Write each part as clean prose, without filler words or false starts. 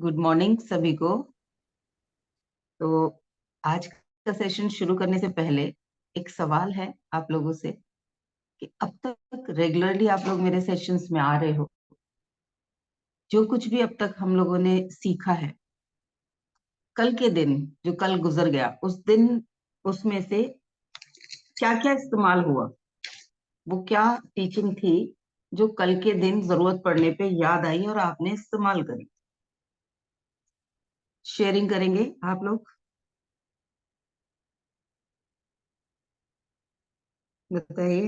Good morning सभी को। तो आज का सेशन शुरू करने से पहले एक सवाल है आप लोगों से कि अब तक रेगुलरली आप लोग मेरे सेशंस में आ रहे हो, जो कुछ भी अब तक हम लोगों ने सीखा है, कल के दिन जो कल गुजर गया उस दिन उसमें से क्या क्या इस्तेमाल हुआ, वो क्या टीचिंग थी जो कल के दिन जरूरत पड़ने पे याद आई और आपने इस्तेमाल करी। शेयरिंग करेंगे आप लोग, बताइए।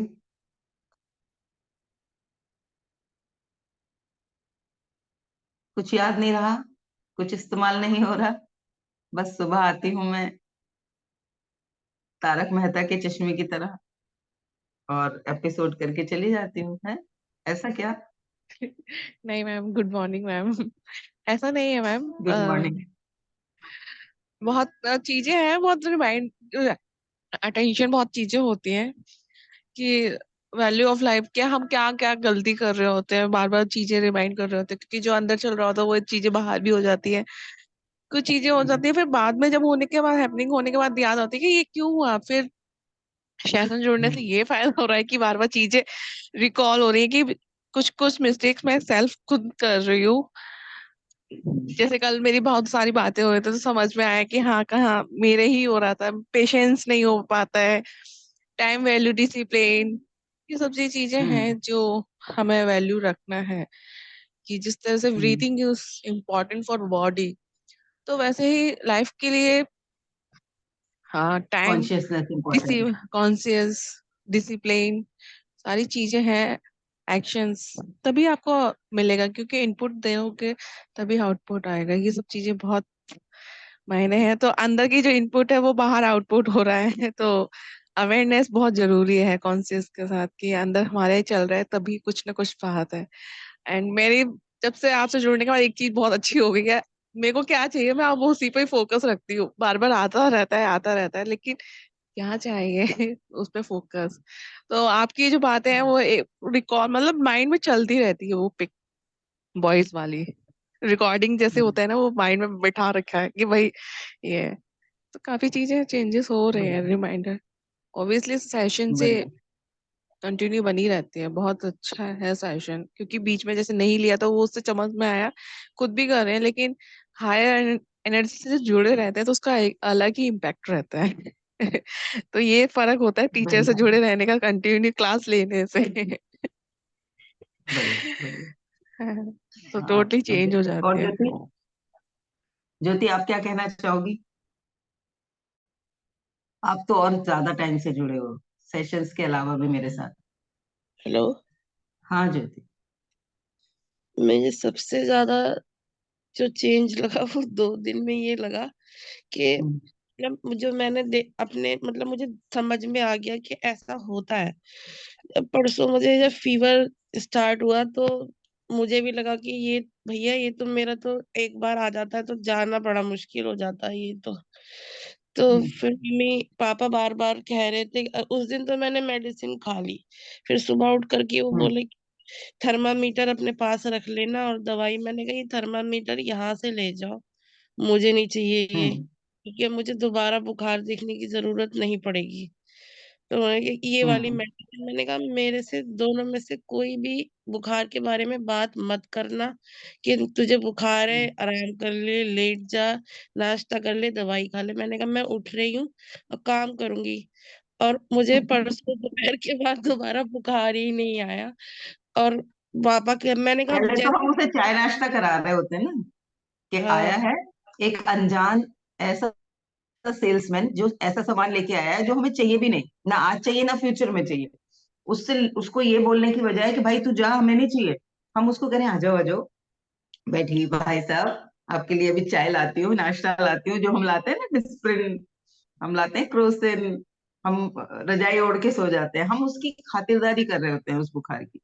कुछ याद नहीं रहा, कुछ इस्तेमाल नहीं हो रहा। बस सुबह आती हूँ मैं तारक मेहता के चश्मे की तरह और एपिसोड करके चली जाती हूँ, है ऐसा क्या? नहीं मैम, गुड मॉर्निंग मैम। ऐसा नहीं है मैम। Good morning. बहुत चीजें हैं, बहुत रिमाइंड अटेंशन, बहुत चीजें होती हैं कि वैल्यू ऑफ लाइफ क्या, हम क्या क्या गलती कर रहे होते हैं, बार बार चीजें रिमाइंड कर रहे होते हैं, क्योंकि जो अंदर चल रहा होता है वो चीजें बाहर भी हो जाती है। कुछ चीजें हो जाती है, फिर बाद में जब होने के बाद, हैपनिंग होने के बाद याद आती है कि ये क्यों हुआ। फिर सेशन जोड़ने से ये फायदा हो रहा है कि बार बार चीजें रिकॉल हो रही है कि कुछ कुछ मिस्टेक्स मैं सेल्फ खुद कर रही हूँ। जैसे कल मेरी बहुत सारी बातें हो रही थी तो समझ में आया कि हाँ, कहाँ मेरे ही हो रहा था, पेशेंस नहीं हो पाता है, टाइम वैल्यू, डिसिप्लिन, ये सब सी चीजें हैं जो हमें वैल्यू रखना है। कि जिस तरह से breathing is important for body, तो वैसे ही लाइफ के लिए हाँ, टाइम, कॉन्शियसनेस इम्पोर्टेंट है। कॉन्शियस, डिसिप्लिन, सारी चीजें हैं, एक्शंस, तभी आपको मिलेगा, क्योंकि इनपुट दोगे तभी आउटपुट आएगा। ये सब चीजें बहुत मायने हैं। तो अंदर की जो इनपुट है वो बाहर आउटपुट हो रहा है, तो अवेयरनेस बहुत जरूरी है कॉन्शियस के साथ कि अंदर हमारे चल रहा है, तभी कुछ ना कुछ बात है। एंड मेरी जब से आपसे जुड़ने के बाद एक चीज बहुत अच्छी हो गई है, मेरे को क्या चाहिए मैं अब उसी पे ही फोकस रखती हूँ। बार बार आता रहता है, आता रहता है, लेकिन क्या चाहिए उस पे फोकस। तो आपकी जो बातें हैं वो रिकॉर्ड, मतलब माइंड में चलती रहती है, वो पिक वॉइस वाली रिकॉर्डिंग जैसे होता है ना, वो माइंड में बिठा रखा है कि भाई ये है। तो काफी चीजें चेंजेस हो रहे हैं, बढ़िया रिमाइंडर ऑब्वियसली सेशन से बढ़िया। कंटिन्यू बनी रहती है। बहुत अच्छा है सेशन, क्योंकि बीच में जैसे नहीं लिया तो वो उससे समझ में आया, खुद भी कर रहे हैं, लेकिन हायर एनर्जी से जुड़े रहते हैं तो उसका एक अलग ही इम्पैक्ट रहता है। तो ये फर्क होता है टीचर से बढ़िया जुड़े रहने का, कंटिन्यू क्लास लेने से। बढ़िया बढ़िया। तो हाँ, टोटली चेंज हो और जाते हैं। ज्योति, ज्योति आप क्या कहना चाहोगी? आप तो और ज्यादा टाइम से जुड़े हो सेशंस के अलावा भी मेरे साथ। हेलो। हाँ ज्योति। मुझे सबसे ज्यादा जो चेंज लगा वो 2 दिन में ये लगा कि हम्म, मतलब जो मैंने अपने मतलब मुझे समझ में आ गया कि ऐसा होता है। परसों मुझे जब फीवर स्टार्ट हुआ तो मुझे भी लगा कि ये भैया ये तो मेरा तो एक बार आ जाता है तो जाना बड़ा मुश्किल हो जाता है ये तो हम्म, फिर मम्मी पापा बार बार कह रहे थे। उस दिन तो मैंने मेडिसिन खा ली। फिर सुबह उठ करके वो हम्म, बोले थर्मामीटर अपने पास रख लेना और दवाई। मैंने कहा ये थर्मामीटर यहाँ से ले जाओ, मुझे नहीं चाहिए ये, हम्म, क्योंकि मुझे दोबारा बुखार देखने की जरूरत नहीं पड़ेगी। तो उन्होंने कहा कि ये वाली हम्म, मेडिसिन, मैंने कहा मेरे से दोनों में से कोई भी बुखार के बारे में बात मत करना कि तुझे बुखार है, आराम कर ले, लेट जा, नाश्ता कर ले, दवाई खा ले। मैंने कहा मैं उठ रही हूँ और काम करूंगी। और मुझे परसों दोपहर के बाद दोबारा बुखार ही नहीं आया। और पापा के मैंने कहा पहले तो हम जैसे उसे चाय नाश्ता करा रहे होते हैं ना कि हाँ आया है एक अनजान ऐसा सेल्समैन जो ऐसा सामान लेके आया है जो हमें चाहिए भी नहीं, ना आज चाहिए ना फ्यूचर में चाहिए। उससे उसको ये बोलने की बजाय कि भाई तू जा हमें नहीं चाहिए, हम उसको करें आ जाओ आ जाओ, बैठिए भाई साहब आपके लिए अभी चाय लाती हूँ, नाश्ता लाती हूँ, जो हम लाते हैं ना डिस्प्रिन, हम लाते हैं क्रोसिन, हम रजाई ओढ़ के सो जाते हैं, हम उसकी खातिरदारी कर रहे होते हैं उस बुखार की।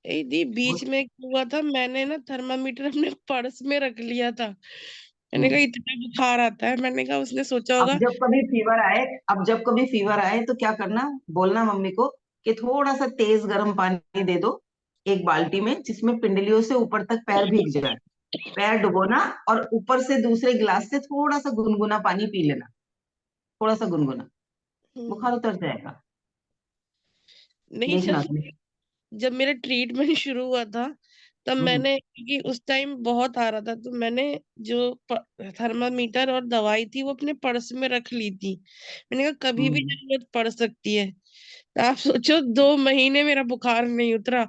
यदि बीच उस- में क्या हुआ था, मैंने ना थर्मामीटर अपने पर्स में रख लिया था। मैंने कहा हम्म। इतना बुखार आता है, मैंने कहा उसने सोचा अब होगा। जब कभी फीवर आए, अब जब कभी फीवर आए तो क्या करना, बोलना मम्मी को कि थोड़ा सा तेज गर्म पानी दे दो एक बाल्टी में जिसमें पिंडलियों से ऊपर तक पैर भीग जाए। पैर डुबोना और ऊपर से दूसरे गिलास से थोड़ा सा गुनगुना पानी पी लेना, थोड़ा सा गुनगुना, बुखार उतर जाएगा। नहीं, देखना जब तुम। जब मेरा ट्रीटमेंट शुरू हुआ था तब हम्म मैंने, क्योंकि उस टाइम बहुत आ रहा था, तो मैंने जो थर्मामीटर और दवाई थी वो अपने पर्स में रख ली थी। मैंने कहा कभी भी हम्म। जरूरत पड़ सकती है। तो आप सोचो 2 महीने मेरा बुखार नहीं उतरा।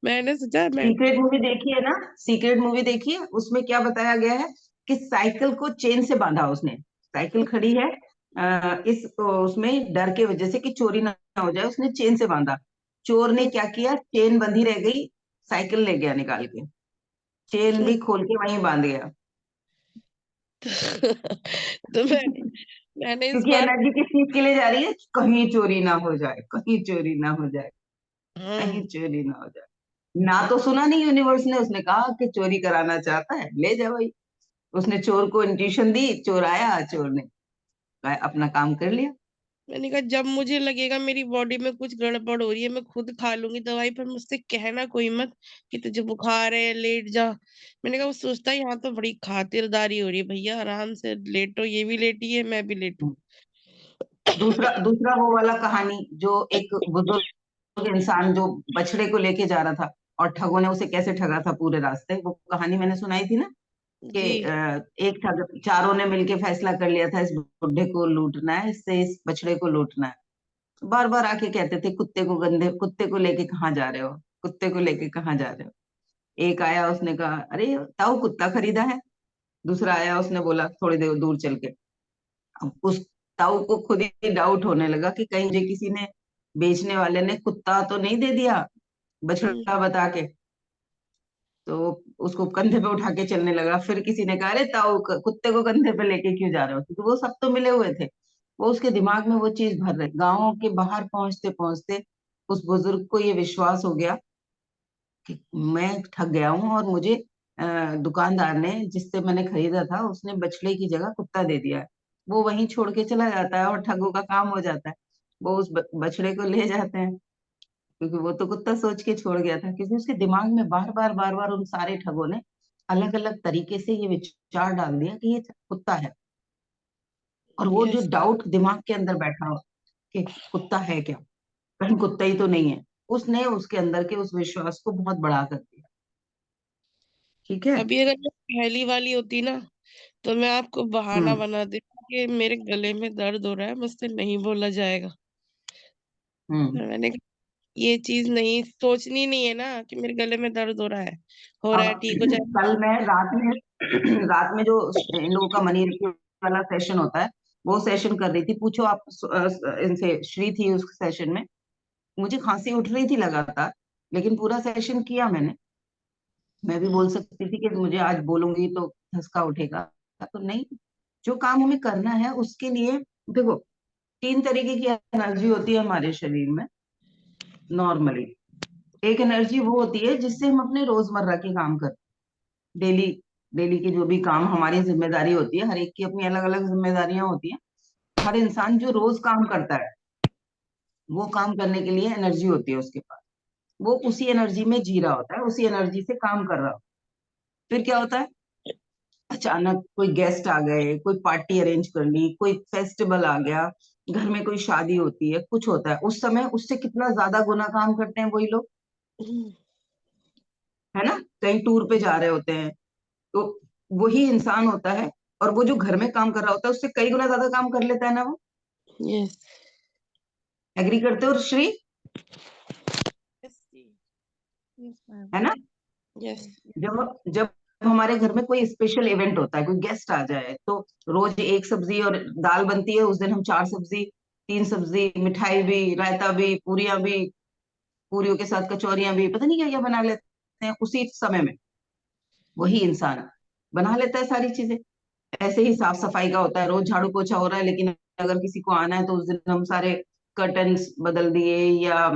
मैंने सोचा मैं सीक्रेट मूवी देखी है ना? सीक्रेट मूवी देखी है? उसमें क्या बताया गया है कि साइकिल को चेन से बांधा उसने। साइकिल खड़ी है, इस उसमें डर के वजह से कि चोरी ना हो जाए, उसने चेन से बांधा। चोर ने क्या किया, चेन बंधी रह गई, साइकिल ले गया निकाल के, चेन भी खोल के वहीं बांध गया। तो मैंने इस क्योंकि बार, एनर्जी किस चीज के लिए जा रही है? कहीं चोरी ना हो जाए, कहीं चोरी ना हो जाए, हाँ, कहीं चोरी ना हो जाए। ना तो सुना नहीं यूनिवर्स ने, उसने कहा कि चोरी कराना चाहता है ले जा भाई। उसने चोर को इंट्यूशन दी, चोर आया, चोर ने अपना काम कर लिया। मैंने कहा जब मुझे लगेगा मेरी बॉडी में कुछ गड़बड़ हो रही है मैं खुद खा लूंगी दवाई, पर मुझसे कहना कोई मत कि तुझे बुखार है लेट जा। मैंने कहा वो सोचता है यहाँ तो बड़ी खातिरदारी हो रही है, भैया आराम से लेटो, ये भी लेटी है मैं भी लेटू। दूसरा दूसरा वो वाला कहानी, जो एक बुजुर्ग इंसान जो बछड़े को लेके जा रहा था और ठगों ने उसे कैसे ठगा था पूरे रास्ते, वो कहानी मैंने सुनाई थी ना कि जी। एक ठग, चारों ने मिलके फैसला कर लिया था इस बुढ़े को लूटना है, इससे इस बछड़े को लूटना है। बार बार आके कहते थे कुत्ते को, गंदे कुत्ते को लेके कहाँ जा रहे हो, कुत्ते को लेके कहाँ जा रहे हो। एक आया, उसने कहा अरे ताऊ कुत्ता खरीदा है। दूसरा आया, उसने बोला थोड़ी देर दूर चल के। अब उस ताऊ को खुद ही डाउट होने लगा कि कहीं मुझे किसी ने, बेचने वाले ने कुत्ता तो नहीं दे दिया बछड़ा बता के। तो उसको कंधे पे उठा के चलने लगा। फिर किसी ने कहा अरे ताऊ कुत्ते को कंधे पे लेके क्यों जा रहे हो, क्योंकि वो सब तो मिले हुए थे। वो उसके दिमाग में वो चीज भर रहे। गांव के बाहर पहुंचते पहुंचते उस बुजुर्ग को ये विश्वास हो गया कि मैं ठग गया हूँ, और मुझे दुकानदार ने, जिससे मैंने खरीदा था, उसने बछड़े की जगह कुत्ता दे दिया है। वो वहीं छोड़ के चला जाता है और ठगों का काम हो जाता है। वो उस बछड़े को ले जाते हैं, क्योंकि वो तो कुत्ता सोच के छोड़ गया था। क्योंकि उसके दिमाग में बार बार उन सारे ठगों ने अलग अलग तरीके से ये विचार डाल दिया कि ये कुत्ता है। और वो जो यस। डाउट दिमाग के अंदर बैठा हो कि कुत्ता है क्या, कहीं कुत्ता ही तो नहीं है, उसने उसके अंदर के उस विश्वास को बहुत बढ़ा कर दिया। ठीक है। अभी अगर मैं पहली वाली होती ना तो मैं आपको बहाना हम्म बना देती कि मेरे गले में दर्द हो रहा है, मुझसे नहीं बोला जाएगा। हम्म। पर मैंने कहा ये चीज नहीं सोचनी नहीं है ना कि मेरे गले में दर्द हो रहा है अब ठीक हो जाएगा। कल मैं रात में रात में जो इन लोगों का मनी रेकिंग वाला सेशन होता है, वो सेशन कर रही थी। पूछो आप इनसे, श्री थी उस सेशन में। मुझे खांसी उठ रही थी लगातार, लेकिन पूरा सेशन किया मैंने। मैं भी बोल सकती थी कि मुझे आज बोलूंगी तो धसका उठेगा, तो नहीं। जो काम हमें करना है उसके लिए, देखो, 3 तरीके की एनर्जी होती है हमारे शरीर में नॉर्मली। एक एनर्जी वो होती है जिससे हम अपने रोजमर्रा के काम करते हैं, डेली डेली की जो भी काम हमारी जिम्मेदारी होती है। हर एक की अपनी अलग अलग जिम्मेदारियां होती हैं। हर इंसान जो रोज काम करता है, वो काम करने के लिए एनर्जी होती है उसके पास। वो उसी एनर्जी में जी रहा होता है, उसी एनर्जी से काम कर रहा होता है। फिर क्या होता है, अचानक कोई गेस्ट आ गए, कोई पार्टी अरेंज कर ली, कोई फेस्टिवल आ गया, घर में कोई शादी होती है, कुछ होता है, उस समय उससे कितना ज्यादा गुना काम करते हैं वही लोग, है ना? कहीं टूर पे जा रहे होते हैं, तो वही इंसान होता है, और वो जो घर में काम कर रहा होता है उससे कई गुना ज्यादा काम कर लेता है ना वो। यस। एग्री करते हो श्री? यस जी। Yes ma'am. है ना? यस। जब जब हमारे घर में कोई स्पेशल इवेंट होता है, कोई गेस्ट आ जाए, तो रोज एक सब्जी और दाल बनती है, उस दिन हम 4 सब्जी, 3 सब्जी, मिठाई भी, रायता भी, पूरियां भी, पूरियों के साथ कचौरियां भी, पता नहीं क्या क्या बना लेते हैं उसी समय में। वही इंसान बना लेता है सारी चीजें। ऐसे ही साफ सफाई का होता है, रोज झाड़ू पोछा हो रहा है, लेकिन अगर किसी को आना है तो उस दिन हम सारे कर्टन्स बदल दिए, या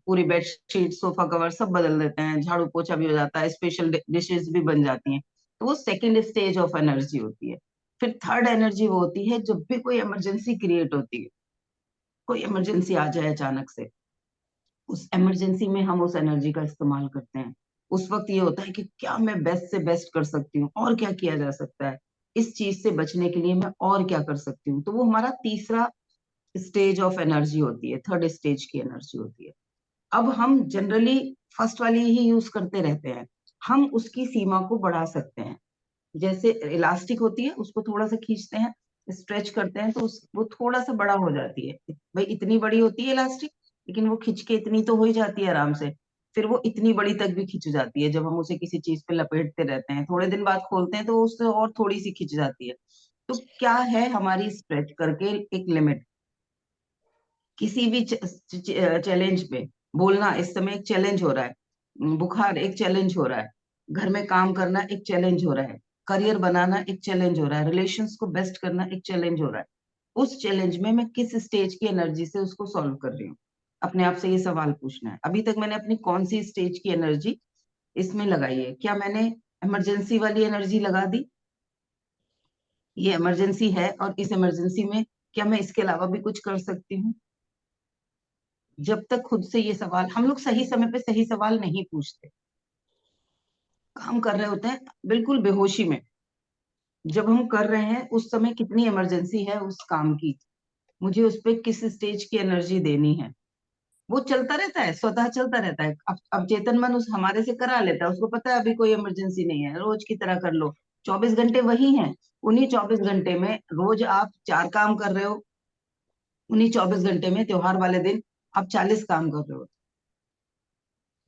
पूरी बेडशीट, सोफा कवर सब बदल देते हैं, झाड़ू पोछा भी हो जाता है, स्पेशल डिशेस भी बन जाती हैं। तो वो सेकंड स्टेज ऑफ एनर्जी होती है। फिर थर्ड एनर्जी वो होती है जब भी कोई इमरजेंसी क्रिएट होती है, कोई इमरजेंसी आ जाए अचानक से, उस इमरजेंसी में हम उस एनर्जी का इस्तेमाल करते हैं। उस वक्त ये होता है कि क्या मैं बेस्ट से बेस्ट कर सकती हूँ, और क्या किया जा सकता है, इस चीज से बचने के लिए मैं और क्या कर सकती हूँ। तो वो हमारा तीसरा स्टेज ऑफ एनर्जी होती है, थर्ड स्टेज की एनर्जी होती है। अब हम जनरली फर्स्ट वाली ही यूज करते रहते हैं। हम उसकी सीमा को बढ़ा सकते हैं। जैसे इलास्टिक होती है, उसको थोड़ा सा खींचते हैं, स्ट्रेच करते हैं, तो वो थोड़ा सा बड़ा हो जाती है। भाई इतनी बड़ी होती है इलास्टिक, लेकिन वो खींच के इतनी तो हो ही जाती है आराम से। फिर वो इतनी बड़ी तक भी खिंच जाती है जब हम उसे किसी चीज पे लपेटते रहते हैं, थोड़े दिन बाद खोलते हैं तो उससे और थोड़ी सी खिंच जाती है। तो क्या है हमारी स्ट्रेच करके एक लिमिट। किसी भी चैलेंज पे बोलना इस समय एक चैलेंज हो रहा है, बुखार एक चैलेंज हो रहा है, घर में काम करना एक चैलेंज हो रहा है, करियर बनाना एक चैलेंज हो रहा है, रिलेशंस को बेस्ट करना एक चैलेंज हो रहा है। उस चैलेंज में मैं किस स्टेज की एनर्जी से उसको सॉल्व कर रही हूँ, अपने आप से ये सवाल पूछना है। अभी तक मैंने अपनी कौन सी स्टेज की एनर्जी इसमें लगाई है? क्या मैंने इमरजेंसी वाली एनर्जी लगा दी? ये इमरजेंसी है, और इस इमरजेंसी में क्या मैं इसके अलावा भी कुछ कर सकती हूँ? जब तक खुद से ये सवाल, हम लोग सही समय पे सही सवाल नहीं पूछते, काम कर रहे होते हैं बिल्कुल बेहोशी में। जब हम कर रहे हैं उस समय कितनी इमरजेंसी है उस काम की, मुझे उस पे किस स्टेज की एनर्जी देनी है, वो चलता रहता है, स्वतः चलता रहता है। अब चेतन मन उस हमारे से करा लेता है, उसको पता है अभी कोई इमरजेंसी नहीं है, रोज की तरह कर लो। 24 घंटे वही हैं। उन्हीं 24 घंटे में रोज आप 4 काम कर रहे हो, उन्हीं 24 घंटे में त्योहार वाले दिन आप 40 काम कर रहे हो।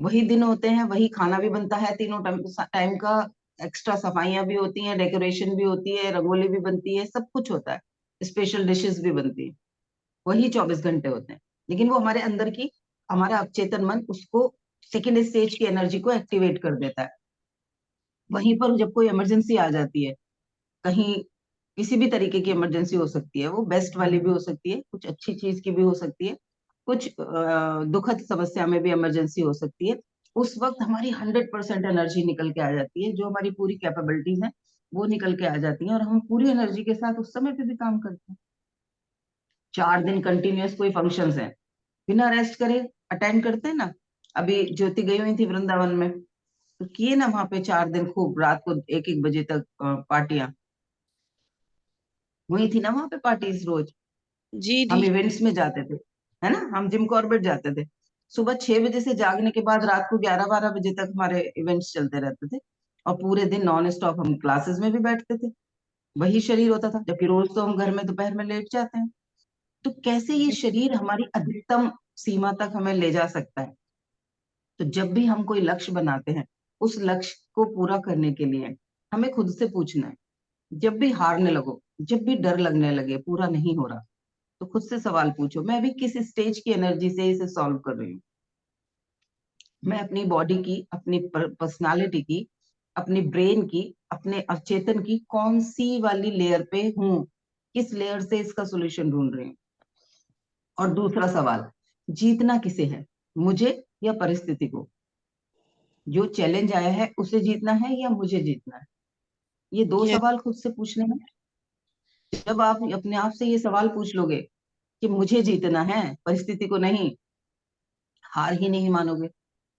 वही दिन होते हैं, वही खाना भी बनता है तीनों टाइम का, एक्स्ट्रा सफाइयां भी होती हैं, डेकोरेशन भी होती है, रंगोली भी बनती है, सब कुछ होता है, स्पेशल डिशेस भी बनती है। वही 24 घंटे होते हैं। लेकिन वो हमारे अंदर की, हमारा अवचेतन मन उसको सेकेंड स्टेज की एनर्जी को एक्टिवेट कर देता है। वहीं पर जब कोई इमरजेंसी आ जाती है, कहीं किसी भी तरीके की इमरजेंसी हो सकती है, वो बेस्ट वाली भी हो सकती है, कुछ अच्छी चीज की भी हो सकती है, कुछ दुखद समस्या में भी इमरजेंसी हो सकती है। उस वक्त हमारी 100% एनर्जी निकल के आ जाती है, जो हमारी पूरी कैपेबिलिटीज है वो निकल के आ जाती हैं, और हम पूरी एनर्जी के साथ उस समय पे भी काम करते हैं। 4 दिन कंटिन्यूअस कोई फंक्शंस है, बिना रेस्ट करे अटेंड करते हैं ना। अभी ज्योति गई हुई थी वृंदावन में, तो किए ना वहां पे 4 दिन खूब, रात को 1-1 बजे तक पार्टियां हुई थी ना वहां पे, पार्टीज रोज। जी दी। हम इवेंट्स में जाते थे, है ना, हम जिम कॉर्बेट जाते थे। सुबह 6 बजे से जागने के बाद रात को 11-12 बजे तक हमारे इवेंट्स चलते रहते थे, और पूरे दिन नॉन स्टॉप हम क्लासेस में भी बैठते थे। वही शरीर होता था, जबकि रोज तो हम घर में दोपहर में लेट जाते हैं। तो कैसे ये शरीर हमारी अधिकतम सीमा तक हमें ले जा सकता है? तो जब भी हम कोई लक्ष्य बनाते हैं, उस लक्ष्य को पूरा करने के लिए हमें खुद से पूछना है। जब भी हारने लगो, जब भी डर लगने लगे पूरा नहीं हो रहा, तो खुद से सवाल पूछो, मैं अभी किस स्टेज की एनर्जी से इसे सॉल्व कर रही हूँ? मैं अपनी बॉडी की, अपनी पर्सनालिटी की, अपनी ब्रेन की, अपने अवचेतन की कौन सी वाली लेयर पे हूँ, किस लेयर से इसका सोल्यूशन ढूंढ रही हूँ? और दूसरा सवाल, जीतना किसे है, मुझे या परिस्थिति को? जो चैलेंज आया है उसे जीतना है या मुझे जीतना है? ये दो ये सवाल खुद से पूछने हैं। जब आप अपने आप से ये सवाल पूछ लोगे कि मुझे जीतना है, परिस्थिति को नहीं, हार ही नहीं मानोगे।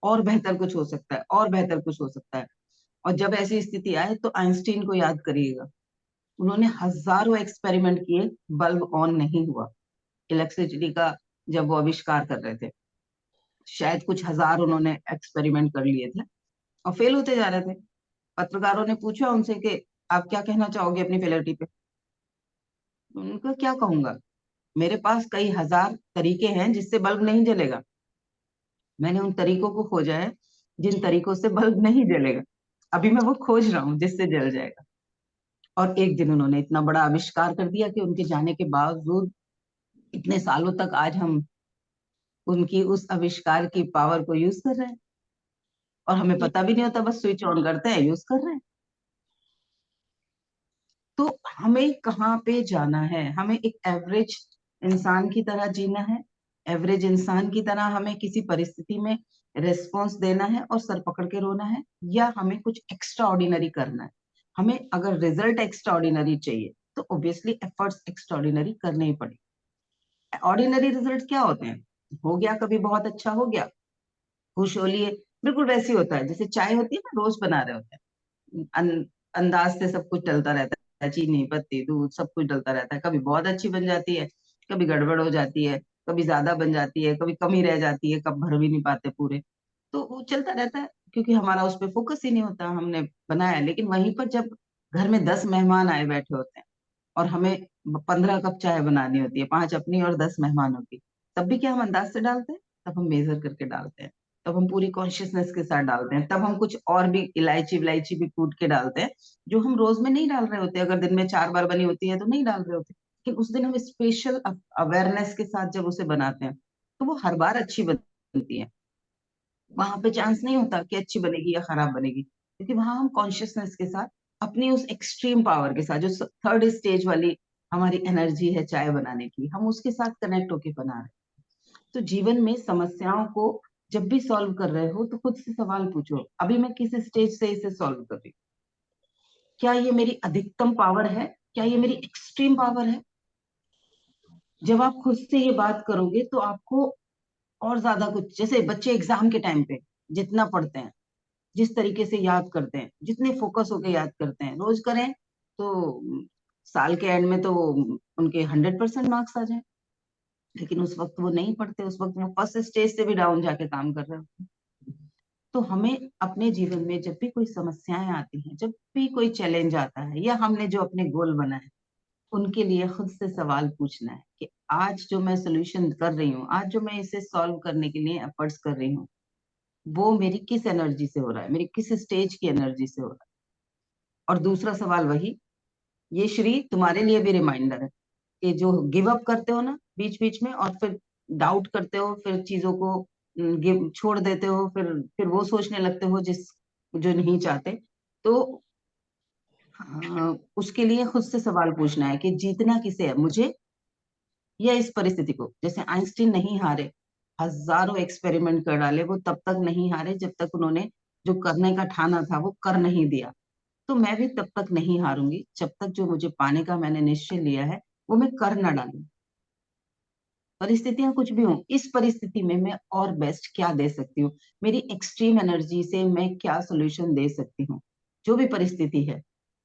और बेहतर कुछ हो सकता है, और बेहतर कुछ हो सकता है। और जब ऐसी स्थिति आए तो आइंस्टीन को याद करिएगा, उन्होंने हजारों एक्सपेरिमेंट किए, बल्ब ऑन नहीं हुआ। इलेक्ट्रिसिटी का जब वो आविष्कार कर रहे थे, शायद कुछ हजार उन्होंने एक्सपेरिमेंट कर लिए थे, और फेल होते जा रहे थे। पत्रकारों ने पूछा उनसे कि आप क्या कहना चाहोगे अपनी फेलियरिटी पे? उनका क्या कहूंगा, मेरे पास कई हजार तरीके हैं जिससे बल्ब नहीं जलेगा। मैंने उन तरीकों को खोजा है जिन तरीकों से बल्ब नहीं जलेगा। अभी मैं वो खोज रहा हूँ जिससे जल जाएगा। और एक दिन उन्होंने इतना बड़ा आविष्कार कर दिया कि उनके जाने के बावजूद इतने सालों तक आज हम उनकी उस आविष्कार की पावर को यूज कर रहे हैं, और हमें ये पता भी नहीं होता, बस स्विच ऑन करते हैं, यूज कर रहे हैं। तो हमें कहाँ पे जाना है? हमें एक एवरेज इंसान की तरह जीना है, एवरेज इंसान की तरह हमें किसी परिस्थिति में रेस्पॉन्स देना है और सर पकड़ के रोना है, या हमें कुछ एक्स्ट्रा ऑर्डिनरी करना है? हमें अगर रिजल्ट एक्स्ट्रा ऑर्डिनरी चाहिए तो ऑब्वियसली एफर्ट्स एक्स्ट्रा ऑर्डिनरी करने ही पड़ेंगे। ऑर्डिनरी रिजल्ट क्या होते हैं? हो गया, कभी बहुत अच्छा हो गया, खुश हो लिए, बिल्कुल वैसे ही होता है जैसे चाय होती है ना, रोज बना रहे होते हैं, अंदाज से सब कुछ डलता रहता है, चीनी पत्ती दूध सब कुछ डलता रहता है, कभी बहुत अच्छी बन जाती है, कभी गड़बड़ हो जाती है, कभी ज्यादा बन जाती है, कभी कमी रह जाती है, कब भर भी नहीं पाते पूरे। तो वो चलता रहता है क्योंकि हमारा उस पर फोकस ही नहीं होता, हमने बनाया। लेकिन वहीं पर जब घर में 10 मेहमान आए बैठे होते हैं और हमें 15 कप चाय बनानी होती है, 5 अपनी और 10 मेहमानों की, तब भी क्या हम अंदाज से डालते हैं? तब हम मेजर करके डालते हैं, तब हम पूरी कॉन्शियसनेस के साथ डालते हैं, तब हम कुछ और भी इलायची विलायची भी कूट के डालते हैं, जो हम रोज में नहीं डाल रहे होते। अगर दिन में 4 बार बनी होती है तो नहीं डाल रहे होते, लेकिन उस दिन हम स्पेशल अवेयरनेस के साथ जब उसे बनाते हैं तो वो हर बार अच्छी बनती है। वहां पे चांस नहीं होता कि अच्छी बनेगी या खराब बनेगी, क्योंकि वहां हम कॉन्शियसनेस के साथ अपनी उस एक्सट्रीम पावर के साथ, जो थर्ड स्टेज वाली हमारी एनर्जी है चाय बनाने की, हम उसके साथ कनेक्ट होके बना रहे हैं। तो जीवन में समस्याओं को जब भी सॉल्व कर रहे हो तो खुद से सवाल पूछो, अभी मैं किस स्टेज से इसे सॉल्व कर रही हूँ? क्या ये मेरी अधिकतम पावर है? क्या ये मेरी एक्सट्रीम पावर है? जब आप खुद से ये बात करोगे तो आपको और ज्यादा कुछ, जैसे बच्चे एग्जाम के टाइम पे जितना पढ़ते हैं, जिस तरीके से याद करते हैं, जितने फोकस होके याद करते हैं, रोज करें तो साल के एंड में तो उनके 100% मार्क्स आ जाए। लेकिन उस वक्त वो नहीं पढ़ते, उस वक्त वो फर्स्ट स्टेज से भी डाउन जाके काम कर रहे होते हैं। तो हमें अपने जीवन में जब भी कोई समस्याएं आती हैं, जब भी कोई चैलेंज आता है, या हमने जो अपने गोल बनाए, उनके लिए खुद से सवाल पूछना है कि आज जो मैं सोल्यूशन कर रही हूँ, आज जो मैं इसे सॉल्व करने के लिए एफर्ट्स कर रही हूँ, वो मेरी किस एनर्जी से हो रहा है, मेरी किस स्टेज की एनर्जी से हो रहा है। और दूसरा सवाल वही, ये श्री तुम्हारे लिए भी रिमाइंडर है कि जो गिव अप करते हो ना बीच बीच में, और फिर डाउट करते हो, फिर चीजों को गिव छोड़ देते हो, फिर वो सोचने लगते हो जिस जो नहीं चाहते, तो उसके लिए खुद से सवाल पूछना है कि जीतना किसे है, मुझे या इस परिस्थिति को। जैसे आइंस्टीन नहीं हारे, हजारों एक्सपेरिमेंट कर डाले, वो तब तक नहीं हारे जब तक उन्होंने जो करने का ठाना था वो कर नहीं दिया। तो मैं भी तब तक नहीं हारूंगी जब तक जो मुझे पाने का मैंने निश्चय लिया है वो मैं कर ना डालूं। परिस्थितियां कुछ भी हों, इस परिस्थिति में मैं और बेस्ट क्या दे सकती हूँ, मेरी एक्सट्रीम एनर्जी से मैं क्या सोल्यूशन दे सकती हूँ। जो भी परिस्थिति है,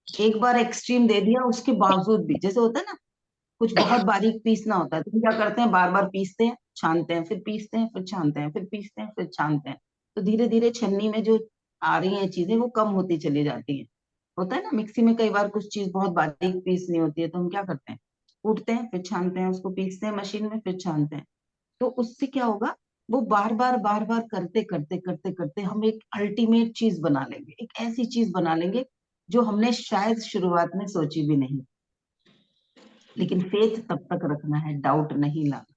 एक बार एक्सट्रीम दे दिया उसके बावजूद भी, जैसे होता है ना, कुछ बहुत बारीक पीसना होता है तो हम क्या करते हैं, बार बार पीसते हैं छानते हैं, फिर पीसते हैं फिर छानते हैं, फिर पीसते हैं फिर छानते हैं। तो धीरे धीरे छन्नी में जो आ रही हैं चीजें वो कम होती चली जाती हैं। होता है ना, मिक्सी में कई बार कुछ चीज बहुत बारीक पीसनी होती है तो हम क्या करते हैं, कूटते हैं फिर छानते हैं, उसको पीसते हैं मशीन में फिर छानते हैं। तो उससे क्या होगा, वो बार बार करते करते करते करते हम एक अल्टीमेट चीज बना लेंगे, एक ऐसी चीज बना लेंगे जो हमने शायद शुरुआत में सोची भी नहीं। लेकिन फेथ तब तक रखना है, डाउट नहीं लाना,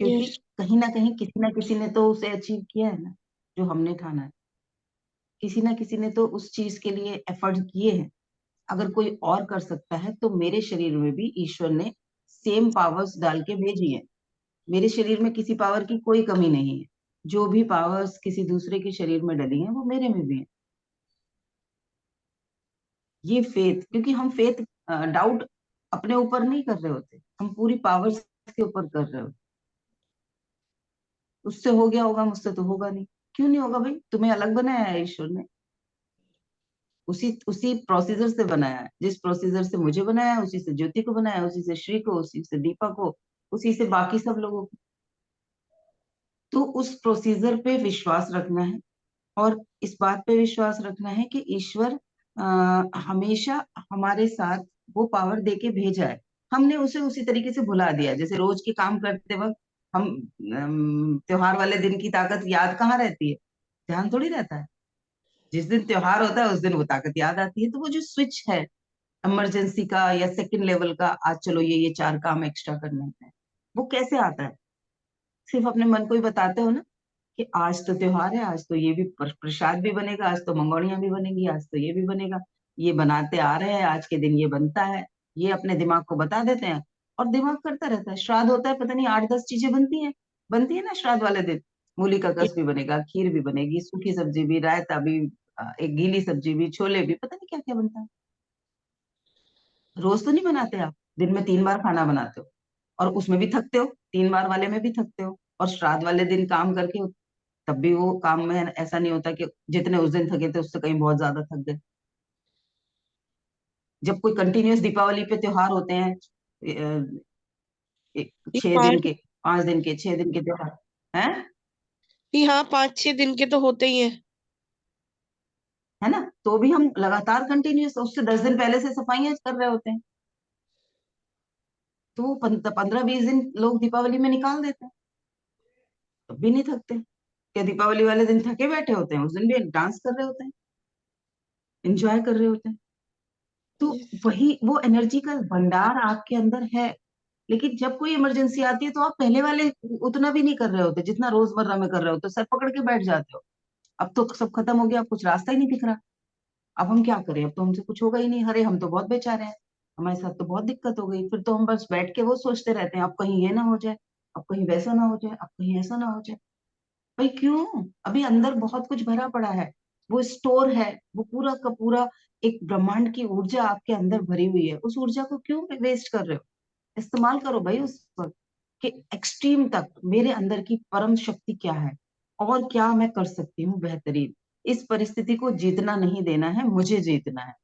क्योंकि यस। कहीं ना किसी ने तो उसे अचीव किया है ना, जो हमने ठाना है। किसी ना किसी ने तो उस चीज के लिए एफर्ट किए हैं। अगर कोई और कर सकता है तो मेरे शरीर में भी ईश्वर ने सेम पावर्स डाल के भेजी है। मेरे शरीर में किसी पावर की कोई कमी नहीं है। जो भी पावर्स किसी दूसरे के शरीर में डली हैं वो मेरे में भी है। ये फेथ, क्योंकि हम फेथ डाउट अपने ऊपर नहीं कर रहे होते, हम पूरी पावर्स के ऊपर कर रहे होते। उससे हो गया होगा, मुझसे तो होगा नहीं। क्यों नहीं होगा भाई, तुम्हें अलग बनाया है ईश्वर ने, उसी उसी प्रोसीजर से बनाया है। जिस प्रोसीजर से मुझे बनाया है उसी से ज्योति को बनाया है, उसी से श्री को, उसी से दीपक को, उसी से बाकी सब लोगों को। तो उस प्रोसीजर पे विश्वास रखना है, और इस बात पे विश्वास रखना है कि ईश्वर हमेशा हमारे साथ वो पावर देके भेजा है। हमने उसे उसी तरीके से भुला दिया। जैसे रोज के काम करते वक्त हम त्योहार वाले दिन की ताकत याद कहाँ रहती है, ध्यान थोड़ी रहता है। जिस दिन त्योहार होता है उस दिन वो ताकत याद आती है। तो वो जो स्विच है इमरजेंसी का या सेकंड लेवल का, आज चलो ये 4 काम एक्स्ट्रा करने हैं, वो कैसे आता है? सिर्फ अपने मन को ही बताते हो ना कि आज तो त्योहार है, आज तो ये भी प्रसाद भी बनेगा, आज तो मंगोड़ियां भी बनेगी, आज तो ये भी बनेगा, ये बनाते आ रहे हैं, आज के दिन ये बनता है। ये अपने दिमाग को बता देते हैं और दिमाग करता रहता है। श्राद्ध होता है, पता नहीं 8-10 चीजें बनती है ना श्राद्ध वाले दिन। मूली का कस भी बनेगा, खीर भी बनेगी, सूखी सब्जी भी, रायता भी, एक गीली सब्जी भी, छोले भी, पता नहीं क्या क्या बनता है। रोज तो नहीं बनाते आप, दिन में 3 बार खाना बनाते हो और उसमें भी थकते हो, 3 बार वाले में भी थकते हो, और श्राद्ध वाले दिन काम करके तब भी वो काम में ऐसा नहीं होता कि जितने उस दिन थके थे उससे कहीं बहुत ज्यादा थक गए। जब कोई कंटिन्यूअस दीपावली पे त्योहार होते हैं, 6 दिन पाँच के, 5 दिन के, 6 दिन के त्योहार हैं, नहीं, हाँ 5-6 दिन के तो होते ही हैं। है ना, तो भी हम लगातार कंटिन्यूअस उससे 10 दिन पहले से सफाइयां कर रहे होते हैं, तो वो 15-20 दिन लोग दीपावली में निकाल देते हैं, तब भी नहीं थकते। क्या दीपावली वाले दिन थके बैठे होते हैं? उस दिन भी डांस कर रहे होते हैं, एंजॉय कर रहे होते हैं। तो Yes. वही वो एनर्जी का भंडार आपके अंदर है। लेकिन जब कोई इमरजेंसी आती है तो आप पहले वाले उतना भी नहीं कर रहे होते जितना रोजमर्रा में कर रहे होते, सर पकड़ के बैठ जाते हो। अब तो सब खत्म हो गया, अब कुछ रास्ता ही नहीं दिख रहा। अब हम क्या करें, अब तो हमसे कुछ होगा ही नहीं, अरे हम तो बहुत बेचारे हैं, हमारे साथ तो बहुत दिक्कत हो गई। फिर तो हम बस बैठ के वो सोचते रहते हैं, अब कहीं ये ना हो जाए, अब कहीं वैसा ना हो जाए, अब कहीं ऐसा ना हो जाए। भाई क्यों? अभी अंदर बहुत कुछ भरा पड़ा है, वो स्टोर है, वो पूरा का पूरा एक ब्रह्मांड की ऊर्जा आपके अंदर भरी हुई है। उस ऊर्जा को क्यों वेस्ट कर रहे हो? इस्तेमाल करो भाई उस वक्त कि एक्सट्रीम तक मेरे अंदर की परम शक्ति क्या है और क्या मैं कर सकती हूँ बेहतरीन। इस परिस्थिति को जीतना नहीं देना है, मुझे जीतना है।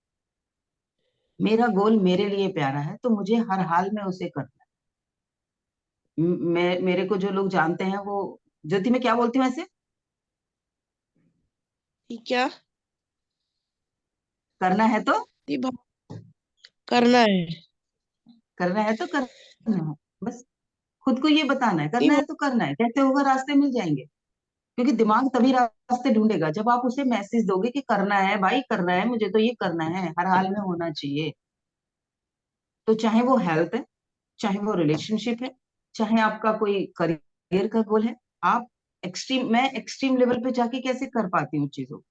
मेरा गोल मेरे लिए प्यारा है तो मुझे हर हाल में उसे करना है। मैं, मेरे को जो लोग जानते हैं वो, ज्योति मैं क्या बोलती हूँ ऐसे, ये क्या? करना है तो ये करना है। करना है तो करना है, बस खुद को ये बताना है, ये करना है तो करना है, कैसे होगा रास्ते मिल जाएंगे। क्योंकि दिमाग तभी रास्ते ढूंढेगा जब आप उसे मैसेज दोगे कि करना है भाई, करना है, मुझे तो ये करना है, हर हाल में होना चाहिए। तो चाहे वो हेल्थ है, चाहे वो रिलेशनशिप है, चाहे आपका कोई करियर का गोल है, आप एक्सट्रीम, मैं एक्सट्रीम लेवल पे जाके कैसे कर पाती हूँ चीजों को?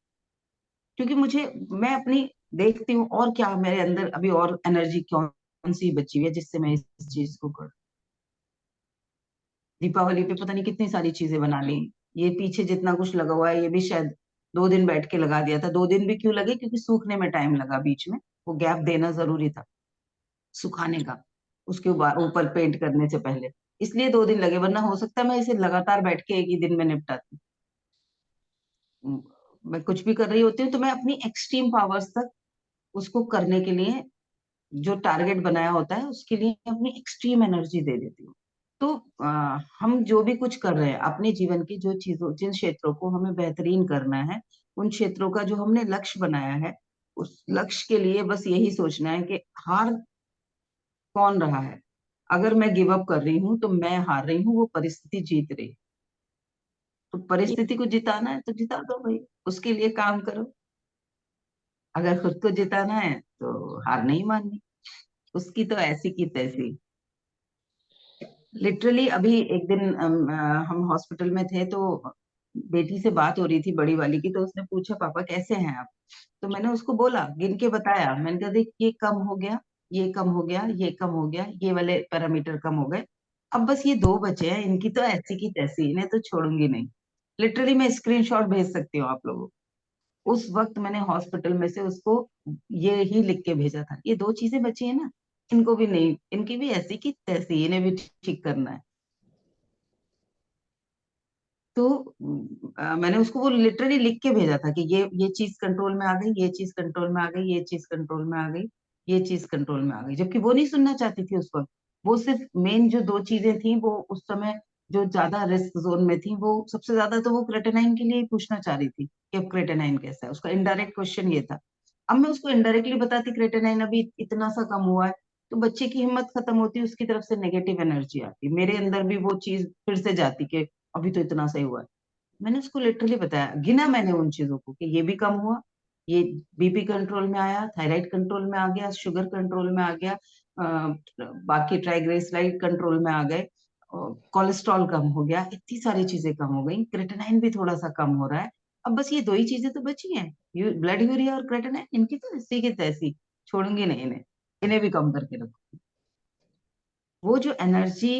क्योंकि मुझे, मैं अपनी देखती हूँ और क्या मेरे अंदर अभी और एनर्जी कौन सी बची हुई है जिससे मैं इस चीज को कर। दीपावली पे पता नहीं कितनी सारी चीजें बना ली, ये पीछे जितना कुछ लगा हुआ है ये भी शायद 2 दिन बैठ के लगा दिया था। 2 दिन भी क्यों लगे? क्योंकि सूखने में टाइम लगा, बीच में वो गैप देना जरूरी था सुखाने का, उसके ऊपर पेंट करने से पहले, इसलिए 2 दिन लगे, वरना हो सकता है मैं इसे लगातार बैठ के एक ही दिन में निपटाती। हूँ। मैं कुछ भी कर रही होती हूँ तो मैं अपनी एक्सट्रीम पावर्स तक उसको करने के लिए, जो टारगेट बनाया होता है उसके लिए अपनी एक्सट्रीम एनर्जी दे देती हूँ। तो हम जो भी कुछ कर रहे हैं अपने जीवन की, जो चीजों, जिन क्षेत्रों को हमें बेहतरीन करना है, उन क्षेत्रों का जो हमने लक्ष्य बनाया है, उस लक्ष्य के लिए बस यही सोचना है कि हार कौन रहा है। अगर मैं गिव अप कर रही हूँ तो मैं हार रही हूँ, वो परिस्थिति जीत रही है। तो परिस्थिति को जिताना है तो जिता दो भाई, उसके लिए काम करो। अगर खुद को जिताना है तो हार नहीं माननी, उसकी तो ऐसी की तैसी। लिटरली अभी एक दिन हम हॉस्पिटल में थे तो बेटी से बात हो रही थी, बड़ी वाली की, तो उसने पूछा पापा कैसे हैं आप? तो मैंने उसको बोला, गिन के बताया, मैंने कहा देख ये कम हो गया, ये कम हो गया, ये कम हो गया, ये वाले पैरामीटर कम हो गए, अब बस ये 2 बचे हैं, इनकी तो ऐसी की तैसी, इन्हें तो छोड़ूंगी नहीं। लिटरली मैं स्क्रीनशॉट भेज सकती हूँ आप लोगों को। उस वक्त मैंने हॉस्पिटल में से उसको ये ही लिख के भेजा था, ये 2 चीजें बची है ना, इनको भी नहीं, इनकी भी ऐसी की तैसी, इन्हें भी ठीक करना है। तो मैंने उसको वो लिटरली लिख के भेजा था कि ये चीज कंट्रोल में आ गई, ये चीज कंट्रोल में आ गई, ये चीज कंट्रोल में आ गई, ये चीज कंट्रोल में आ गई, जबकि वो नहीं सुनना चाहती थी उस वक्त। वो सिर्फ मेन जो 2 चीजें थी वो उस समय जो ज्यादा रिस्क जोन में थी, वो सबसे ज्यादा तो वो क्रेटेनाइन के लिए ही पूछना चाह रही थी कि अब क्रेटेनाइन कैसा है, उसका इनडायरेक्ट क्वेश्चन ये था। अब मैं उसको इनडायरेक्टली बताती क्रेटेनाइन अभी इतना सा कम हुआ है, तो बच्चे की हिम्मत खत्म होती, उसकी तरफ से नेगेटिव एनर्जी आती, मेरे अंदर भी वो चीज फिर से जाती कि अभी तो इतना सही हुआ है। मैंने उसको लिटरली बताया, गिना मैंने उन चीजों को कि ये भी कम हुआ, ये बीपी कंट्रोल में आया, थायराइड कंट्रोल में आ गया, शुगर कंट्रोल में आ गया, बाकी ट्राइग्लिसराइड कंट्रोल में आ गए, कोलेस्ट्रॉल कम हो गया, इतनी सारी चीजें कम हो गई, क्रेटिनाइन भी थोड़ा सा कम हो रहा है। अब बस ये 2 ही चीजें तो बची हैं, ब्लड यूरिया और क्रेटिनाइन, इनकी तो ऐसी की तैसी, छोड़ूंगी नहीं इन्हें, इन्हें भी कम करके रखो। वो जो एनर्जी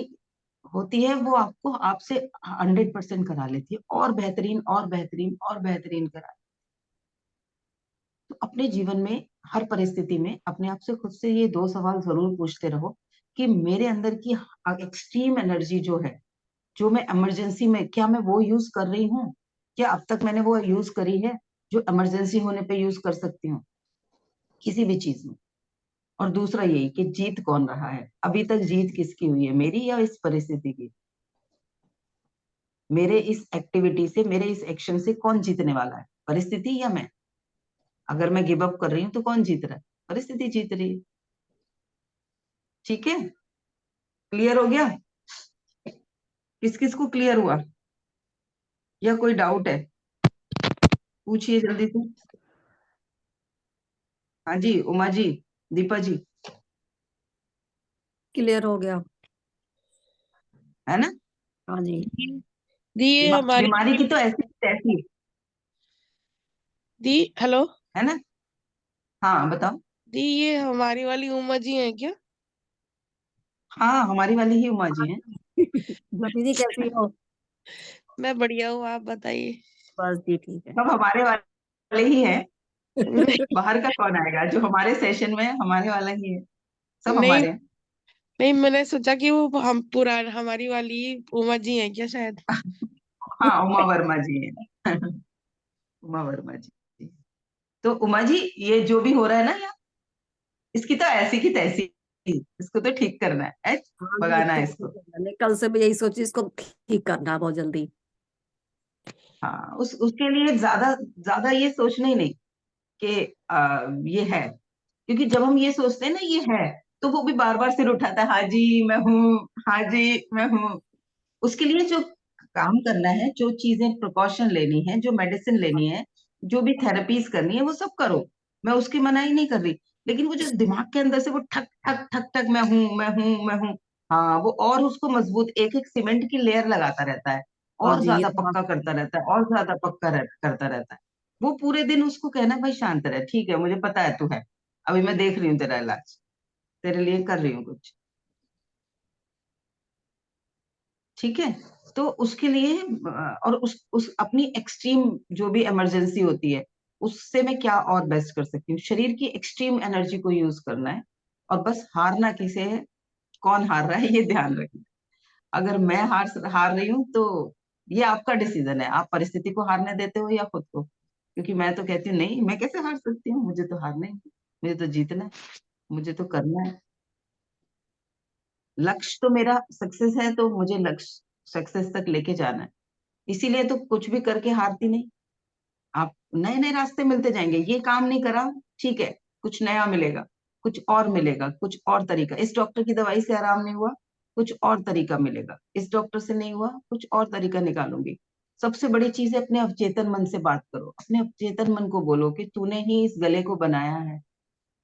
होती है वो आपको आपसे 100% करा लेती है, और बेहतरीन और बेहतरीन और बेहतरीन करा। तो अपने जीवन में हर परिस्थिति में अपने आप से खुद से ये 2 सवाल जरूर पूछते रहो कि मेरे अंदर की एक्सट्रीम एनर्जी जो है, जो मैं इमरजेंसी में, क्या मैं वो यूज कर रही हूँ? क्या अब तक मैंने वो यूज करी है जो इमरजेंसी होने पे यूज कर सकती हूँ किसी भी चीज में? और दूसरा यही कि जीत कौन रहा है अभी तक, जीत किसकी हुई है, मेरी या इस परिस्थिति की? मेरे इस एक्टिविटी से, मेरे इस एक्शन से कौन जीतने वाला है, परिस्थिति या मैं? अगर मैं गिव अप कर रही हूँ तो कौन जीत रहा है? परिस्थिति जीत रही है। ठीक है, क्लियर हो गया? किस किस को क्लियर हुआ या कोई डाउट है? पूछिए जल्दी से। हाँ जी, उमा जी, दीपा जी, क्लियर हो गया। है ना? हाँ जी। दी ये हमारी बीमारी की तो ऐसी तैसी दी हेलो है ना। हाँ बताओ। दी, ये हमारी वाली उमा जी हैं क्या? हाँ, हमारी वाली ही उमा जी है। ज्योति जी कैसी हो? मैं बढ़िया हूँ, आप बताइए। बस जी ठीक है। सब हमारे वाले ही है। बाहर का कौन आएगा? जो हमारे सेशन में है, हमारे वाला ही है, सब नहीं हमारे हैं। नहीं, मैंने सोचा कि वो हम पुरान हमारी वाली उमा जी हैं क्या शायद। हाँ, उमा वर्मा जी है। उमा वर्मा जी। तो उमा जी, ये जो भी हो रहा है ना यहाँ, इसकी तो ऐसी की तैसी, इसको तो ठीक करना है, हाँ जी, भगाना इसको है तो ठीक इसको। करना है। कल से मैं यही सोची, इसको ठीक करना है बहुत जल्दी। हाँ, उसके लिए ज्यादा ज्यादा ये सोचना ही नहीं कि ये है, क्योंकि जब हम ये सोचते हैं ना ये है, तो वो भी बार बार सिर उठाता है, हाँ जी मैं हूँ, हाँ जी मैं हूँ। उसके लिए जो काम करना है, जो चीजें प्रिकॉशन लेनी है, जो मेडिसिन लेनी है, जो भी थेरेपीज करनी है, वो सब करो। मैं उसकी मनाही नहीं कर रही, लेकिन वो जो दिमाग के अंदर से वो ठक ठक ठक ठक, मैं हूं मैं हूं मैं हूं, हाँ, वो और उसको मजबूत एक एक सीमेंट की लेयर लगाता रहता है, हाँ और जी, ये ज्यादा तो बात पक्का करता रहता है, और ज्यादा पक्का करता रहता है। वो पूरे दिन उसको कहना, भाई शांत रह, ठीक है, मुझे पता है तू है, अभी मैं देख रही हूँ तेरा इलाज, तेरे लिए कर रही हूँ कुछ। ठीक है, तो उसके लिए और उस अपनी एक्सट्रीम जो भी इमरजेंसी होती है, उससे मैं क्या और बेस्ट कर सकती हूँ, शरीर की एक्सट्रीम एनर्जी को यूज करना है। और बस हारना किसे है, कौन हार रहा है, ये ध्यान रखना। अगर मैं हार हार रही हूँ तो ये आपका डिसीजन है, आप परिस्थिति को हारने देते हो या खुद को। क्योंकि मैं तो कहती हूँ नहीं, मैं कैसे हार सकती हूँ, मुझे तो हारना ही है, मुझे तो जीतना है, मुझे तो करना है। लक्ष्य तो मेरा सक्सेस है, तो मुझे लक्ष्य सक्सेस तक लेके जाना है। इसीलिए तो कुछ भी करके हारती नहीं। आप नए नए रास्ते मिलते जाएंगे, ये काम नहीं करा, ठीक है, कुछ नया मिलेगा, कुछ और मिलेगा, कुछ और तरीका। इस डॉक्टर की दवाई से आराम नहीं हुआ, कुछ और तरीका मिलेगा। इस डॉक्टर से नहीं हुआ, कुछ और तरीका निकालूंगी। सबसे बड़ी चीज है, अपने अवचेतन मन से बात करो, अपने अवचेतन मन को बोलो कि तूने ही इस गले को बनाया है,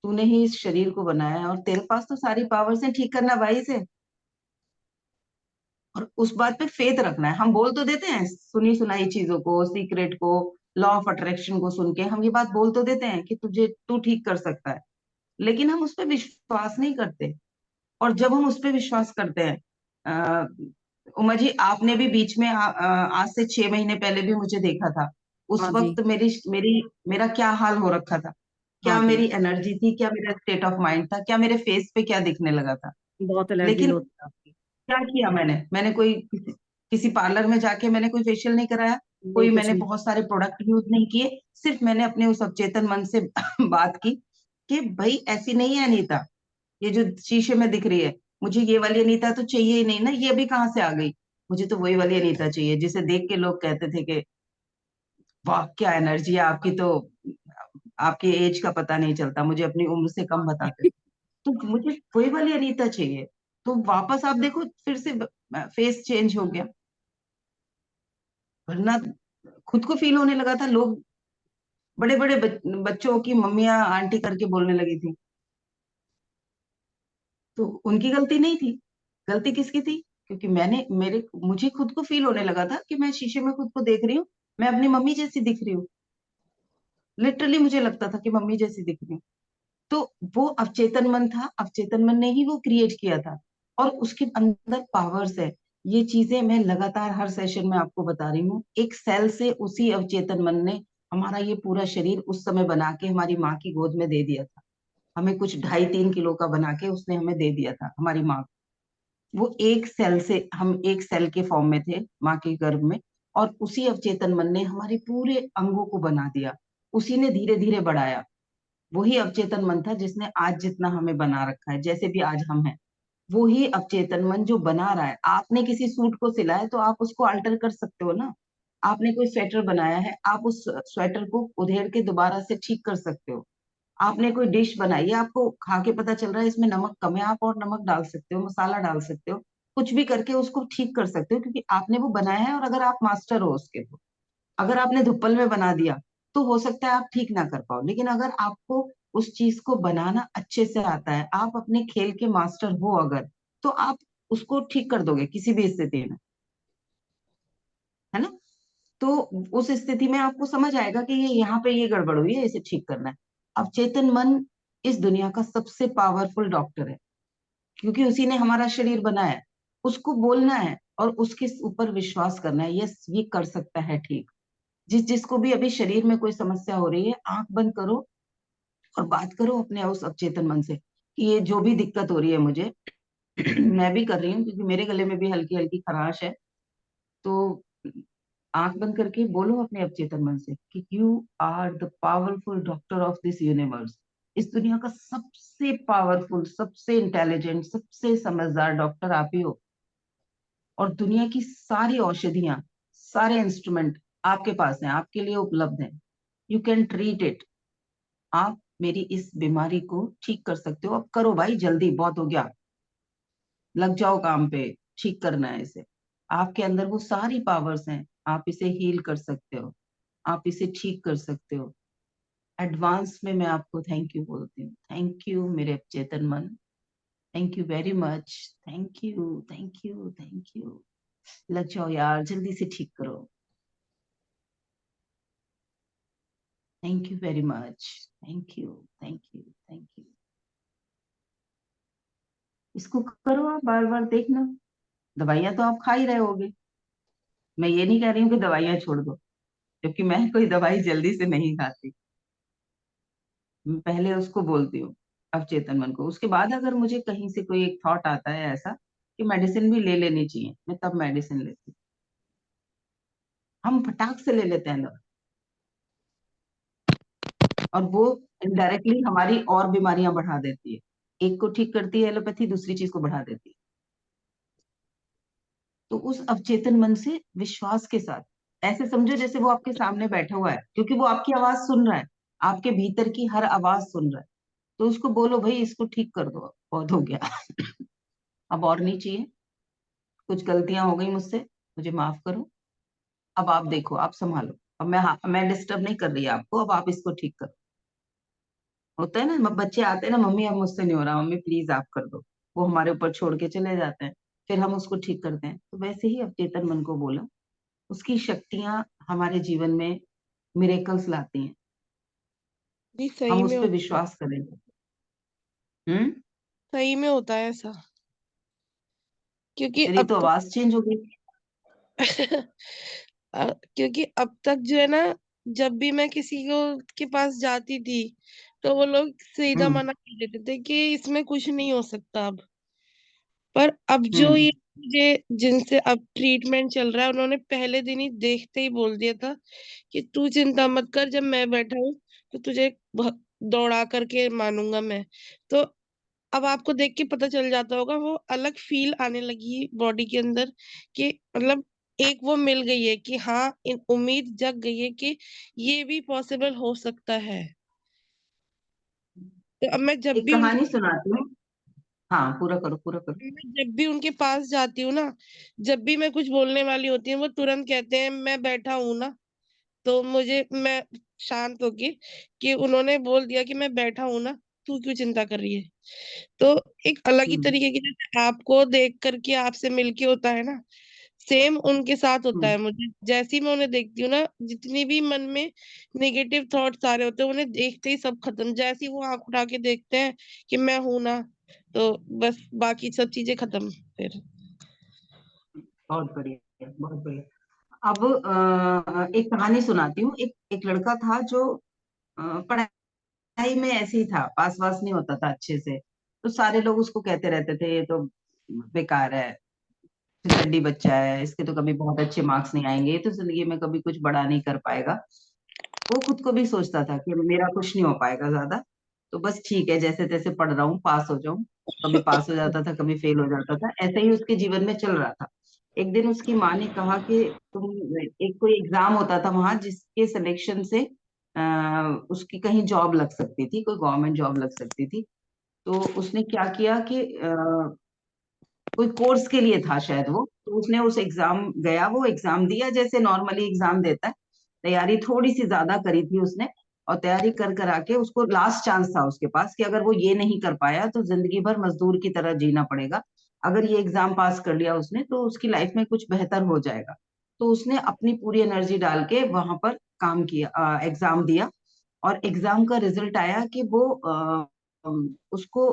तूने ही इस शरीर को बनाया है, और तेरे पास तो सारी पावर्स हैं ठीक करना भाई से। और उस बात पे फेथ रखना है। हम बोल तो देते हैं सुनी सुनाई चीजों को, सीक्रेट को, लॉ ऑफ अट्रैक्शन को सुन के हम ये बात बोल तो देते हैं कि तू ठीक कर सकता है, लेकिन हम उस पर विश्वास नहीं करते। और जब हम उस पर विश्वास करते हैं, अ, उमा जी, आपने भी बीच में आज से 6 महीने पहले भी मुझे देखा था। उस हाँ जी। वक्त मेरी मेरी मेरा क्या हाल हो रखा था, हाँ क्या जी, मेरी एनर्जी थी, क्या मेरा स्टेट ऑफ माइंड था, क्या मेरे फेस पे क्या दिखने लगा था। बहुत एलर्जी लेकिन होती है आपकी। क्या किया मैंने कोई किसी पार्लर में जाके मैंने कोई फेशियल नहीं कराया, नहीं, कोई कुछ मैंने नहीं। बहुत सारे प्रोडक्ट यूज नहीं किए। सिर्फ मैंने अपने उस अवचेतन मन से बात की कि भाई ऐसी नहीं है अनीता, ये जो शीशे में दिख रही है, मुझे ये वाली अनीता तो चाहिए ही नहीं ना, ये भी कहाँ से आ गई? मुझे तो वही वाली अनीता चाहिए जिसे देख के लोग कहते थे कि वाह क्या एनर्जी है आपकी, तो आपकी एज का पता नहीं चलता, मुझे अपनी उम्र से कम बताते थे। तो मुझे वही वाली अनीता चाहिए। तो वापस आप देखो, फिर से फेस चेंज हो गया। वरना खुद को फील होने लगा था, लोग बड़े बड़े बच्चों की मम्मियां आंटी करके बोलने लगी थी। तो उनकी गलती नहीं थी, गलती किसकी थी? क्योंकि मुझे खुद को फील होने लगा था कि मैं शीशे में खुद को देख रही हूँ, मैं अपनी मम्मी जैसी दिख रही हूँ। लिटरली मुझे लगता था कि मम्मी जैसी दिख रही हूँ। तो वो अवचेतन मन था, अवचेतन मन ने ही वो क्रिएट किया था, और उसके अंदर पावर्स है। ये चीजें मैं लगातार हर सेशन में आपको बता रही हूँ। एक सेल से उसी अवचेतन मन ने हमारा ये पूरा शरीर उस समय बना के हमारी माँ की गोद में दे दिया था। हमें कुछ 2.5-3 किलो का बना के उसने हमें दे दिया था, हमारी माँ। वो एक सेल से, हम एक सेल के फॉर्म में थे माँ के गर्भ में, और उसी अवचेतन मन ने हमारे पूरे अंगों को बना दिया, उसी ने धीरे धीरे बढ़ाया। वही अवचेतन मन था जिसने आज जितना हमें बना रखा है, जैसे भी आज हम हैं, वो ही अवचेतन मन जो बना रहा है। आपने किसी सूट को सिला है तो आप उसको अल्टर कर सकते हो ना। आपने कोई स्वेटर बनाया है, आप उस स्वेटर को उधेड़ के दोबारा से ठीक कर सकते हो। आपने कोई डिश बनाई है, आपको खा के पता चल रहा है इसमें नमक कम है, आप और नमक डाल सकते हो, मसाला डाल सकते हो, कुछ भी करके उसको ठीक कर सकते हो, क्योंकि आपने वो बनाया है। और अगर आप मास्टर हो उसके, तो अगर आपने धुप्पल में बना दिया तो हो सकता है आप ठीक ना कर पाओ, लेकिन अगर आपको उस चीज को बनाना अच्छे से आता है, आप अपने खेल के मास्टर हो अगर, तो आप उसको ठीक कर दोगे किसी भी स्थिति में, है ना। तो उस स्थिति में आपको समझ आएगा कि ये यहाँ पे ये गड़बड़ हुई है, इसे ठीक करना है। अब चेतन मन इस दुनिया का सबसे पावरफुल डॉक्टर है, क्योंकि उसी ने हमारा शरीर बनाया है। उसको बोलना है और उसके ऊपर विश्वास करना है, यस ये कर सकता है ठीक। जिसको भी अभी शरीर में कोई समस्या हो रही है, आंख बंद करो और बात करो अपने उस अवचेतन मन से कि ये जो भी दिक्कत हो रही है मुझे मैं भी कर रही हूँ, क्योंकि मेरे गले में भी हल्की हल्की खराश है। तो आंख बंद करके बोलो अपने अवचेतन मन से कि you are the powerful doctor of this universe. इस दुनिया का सबसे पावरफुल, सबसे इंटेलिजेंट, सबसे समझदार डॉक्टर आप ही हो। और दुनिया की सारी औषधियां, सारे इंस्ट्रूमेंट आपके पास हैं, आपके लिए उपलब्ध हैं। You can treat it. आप मेरी इस बीमारी को ठीक कर सकते हो। अब करो भाई, जल्दी, बहुत हो गया, लग जाओ काम पे, ठीक करना है इसे। आपके अंदर वो सारी पावर्स हैं, आप इसे हील कर सकते हो, आप इसे ठीक कर सकते हो। एडवांस में मैं आपको थैंक यू बोलती हूँ। थैंक यू मेरे चेतन मन, thank you very much. Thank you, thank you, thank you. लग जाओ यार, जल्दी से ठीक करो। Thank you very much. Thank you, thank you, thank you. इसको करो आप बार बार, देखना। दवाइयां तो आप खा ही रहे होगे, मैं ये नहीं कह रही हूँ कि दवाइयां छोड़ दो, क्योंकि मैं कोई दवाई जल्दी से नहीं खाती। मैं पहले उसको बोलती हूँ अवचेतन मन को, उसके बाद अगर मुझे कहीं से कोई एक थॉट आता है ऐसा कि मेडिसिन भी ले लेनी चाहिए, मैं तब मेडिसिन लेती हूँ। हम फटाक से ले लेते हैं दवा, और वो इनडायरेक्टली हमारी और बीमारियां बढ़ा देती है। एक को ठीक करती है एलोपैथी, दूसरी चीज को बढ़ा देती है। तो उस अवचेतन मन से विश्वास के साथ, ऐसे समझो जैसे वो आपके सामने बैठा हुआ है, क्योंकि वो आपकी आवाज सुन रहा है, आपके भीतर की हर आवाज सुन रहा है। तो उसको बोलो भाई इसको ठीक कर दो, बहुत हो गया अब और नहीं चाहिए, कुछ गलतियां हो गई मुझसे, मुझे माफ करो। अब आप देखो, आप संभालो। अब मैं डिस्टर्ब नहीं कर रही आपको, अब आप इसको ठीक करो। होता है ना, बच्चे आते हैं ना, मम्मी अब मुझसे नहीं हो रहा, मम्मी प्लीज आप कर दो। वो हमारे ऊपर छोड़ के चले जाते हैं, फिर हम उसको ठीक करते हैं। तो वैसे ही अवचेतन मन को बोला, उसकी शक्तियां हमारे जीवन में मिरेकल्स लाती हैं। नहीं, हम सही उस में पर होता है। विश्वास करेंगे। हम्म। सही में होता है ऐसा, क्योंकि तेरी अब तो तक आवाज चेंज हो गई। क्योंकि अब तक जो है ना, जब भी मैं किसी को के पास जाती थी, तो वो लोग सीधा हम्म। मना कर देते थे कि इसमें कुछ नहीं हो सकता अब। पर अब जो हम्म। ये मुझे जिनसे अब ट्रीटमेंट चल रहा है, उन्होंने पहले दिन ही देखते ही बोल दिया था कि तू चिंता मत कर, जब मैं बैठा हूँ तो तुझे दौड़ा करके मानूंगा मैं। तो अब आपको देख के पता चल जाता होगा, वो अलग फील आने लगी बॉडी के अंदर, कि मतलब एक वो मिल गई है कि हाँ, इन उम्मीद जग गई है कि ये भी पॉसिबल हो सकता है। तो अब मैं जब एक भी कहानी सुनाती हूँ। हाँ, पूरा करो, पूरा करो। उनके पास जाती हूँ ना, जब भी मैं कुछ बोलने वाली होती हूँ, वो तुरंत कहते हैं मैं बैठा हूँ ना। तो मैं शांत होगी कि उन्होंने बोल दिया कि मैं बैठा हूँ ना, तू क्यों चिंता कर रही है। तो एक अलग ही हम्म। तरीके की, जैसे आपको देख करके आपसे मिलके होता है ना, सेम उनके साथ होता हम्म। है मुझे। जैसे ही मैं उन्हें देखती हूँ ना, जितनी भी मन में नेगेटिव थॉट्स आ रहे होते हैं, उन्हें देखते ही सब खत्म। जैसे ही वो आंख उठा के देखते हैं कि मैं हूं ना, तो बस बाकी सब चीजें खत्म फिर। बहुत बढ़िया, बहुत बढ़िया। अब एक कहानी सुनाती हूँ। एक लड़का था जो पढ़ाई में ऐसे ही था, पास वास नहीं होता था अच्छे से। तो सारे लोग उसको कहते रहते थे ये तो बेकार है, फिसड्डी बच्चा है, इसके तो कभी बहुत अच्छे मार्क्स नहीं आएंगे, ये तो जिंदगी में कभी कुछ बड़ा नहीं कर पाएगा। वो खुद को भी सोचता था कि मेरा कुछ नहीं हो पाएगा ज्यादा, तो बस ठीक है, जैसे तैसे पढ़ रहा हूँ, पास हो जाऊं। कभी पास हो जाता था, कभी फेल हो जाता था, ऐसे ही उसके जीवन में चल रहा था। एक दिन उसकी माँ ने कहा कि तुम, एक कोई एग्जाम होता था वहां जिसके सिलेक्शन से उसकी कहीं जॉब लग सकती थी, कोई गवर्नमेंट जॉब लग सकती थी। तो उसने क्या किया कि कोई कोर्स के लिए था शायद वो, तो उसने उस एग्जाम गया, वो एग्जाम दिया जैसे नॉर्मली एग्जाम देता है। तैयारी थोड़ी सी ज्यादा करी थी उसने, और तैयारी कर कर आके उसको लास्ट चांस था उसके पास कि अगर वो ये नहीं कर पाया तो जिंदगी भर मजदूर की तरह जीना पड़ेगा। अगर ये एग्जाम पास कर लिया उसने तो उसकी लाइफ में कुछ बेहतर हो जाएगा। तो उसने अपनी पूरी एनर्जी डाल के वहां पर काम किया, एग्जाम दिया। और एग्जाम का रिजल्ट आया कि वो उसको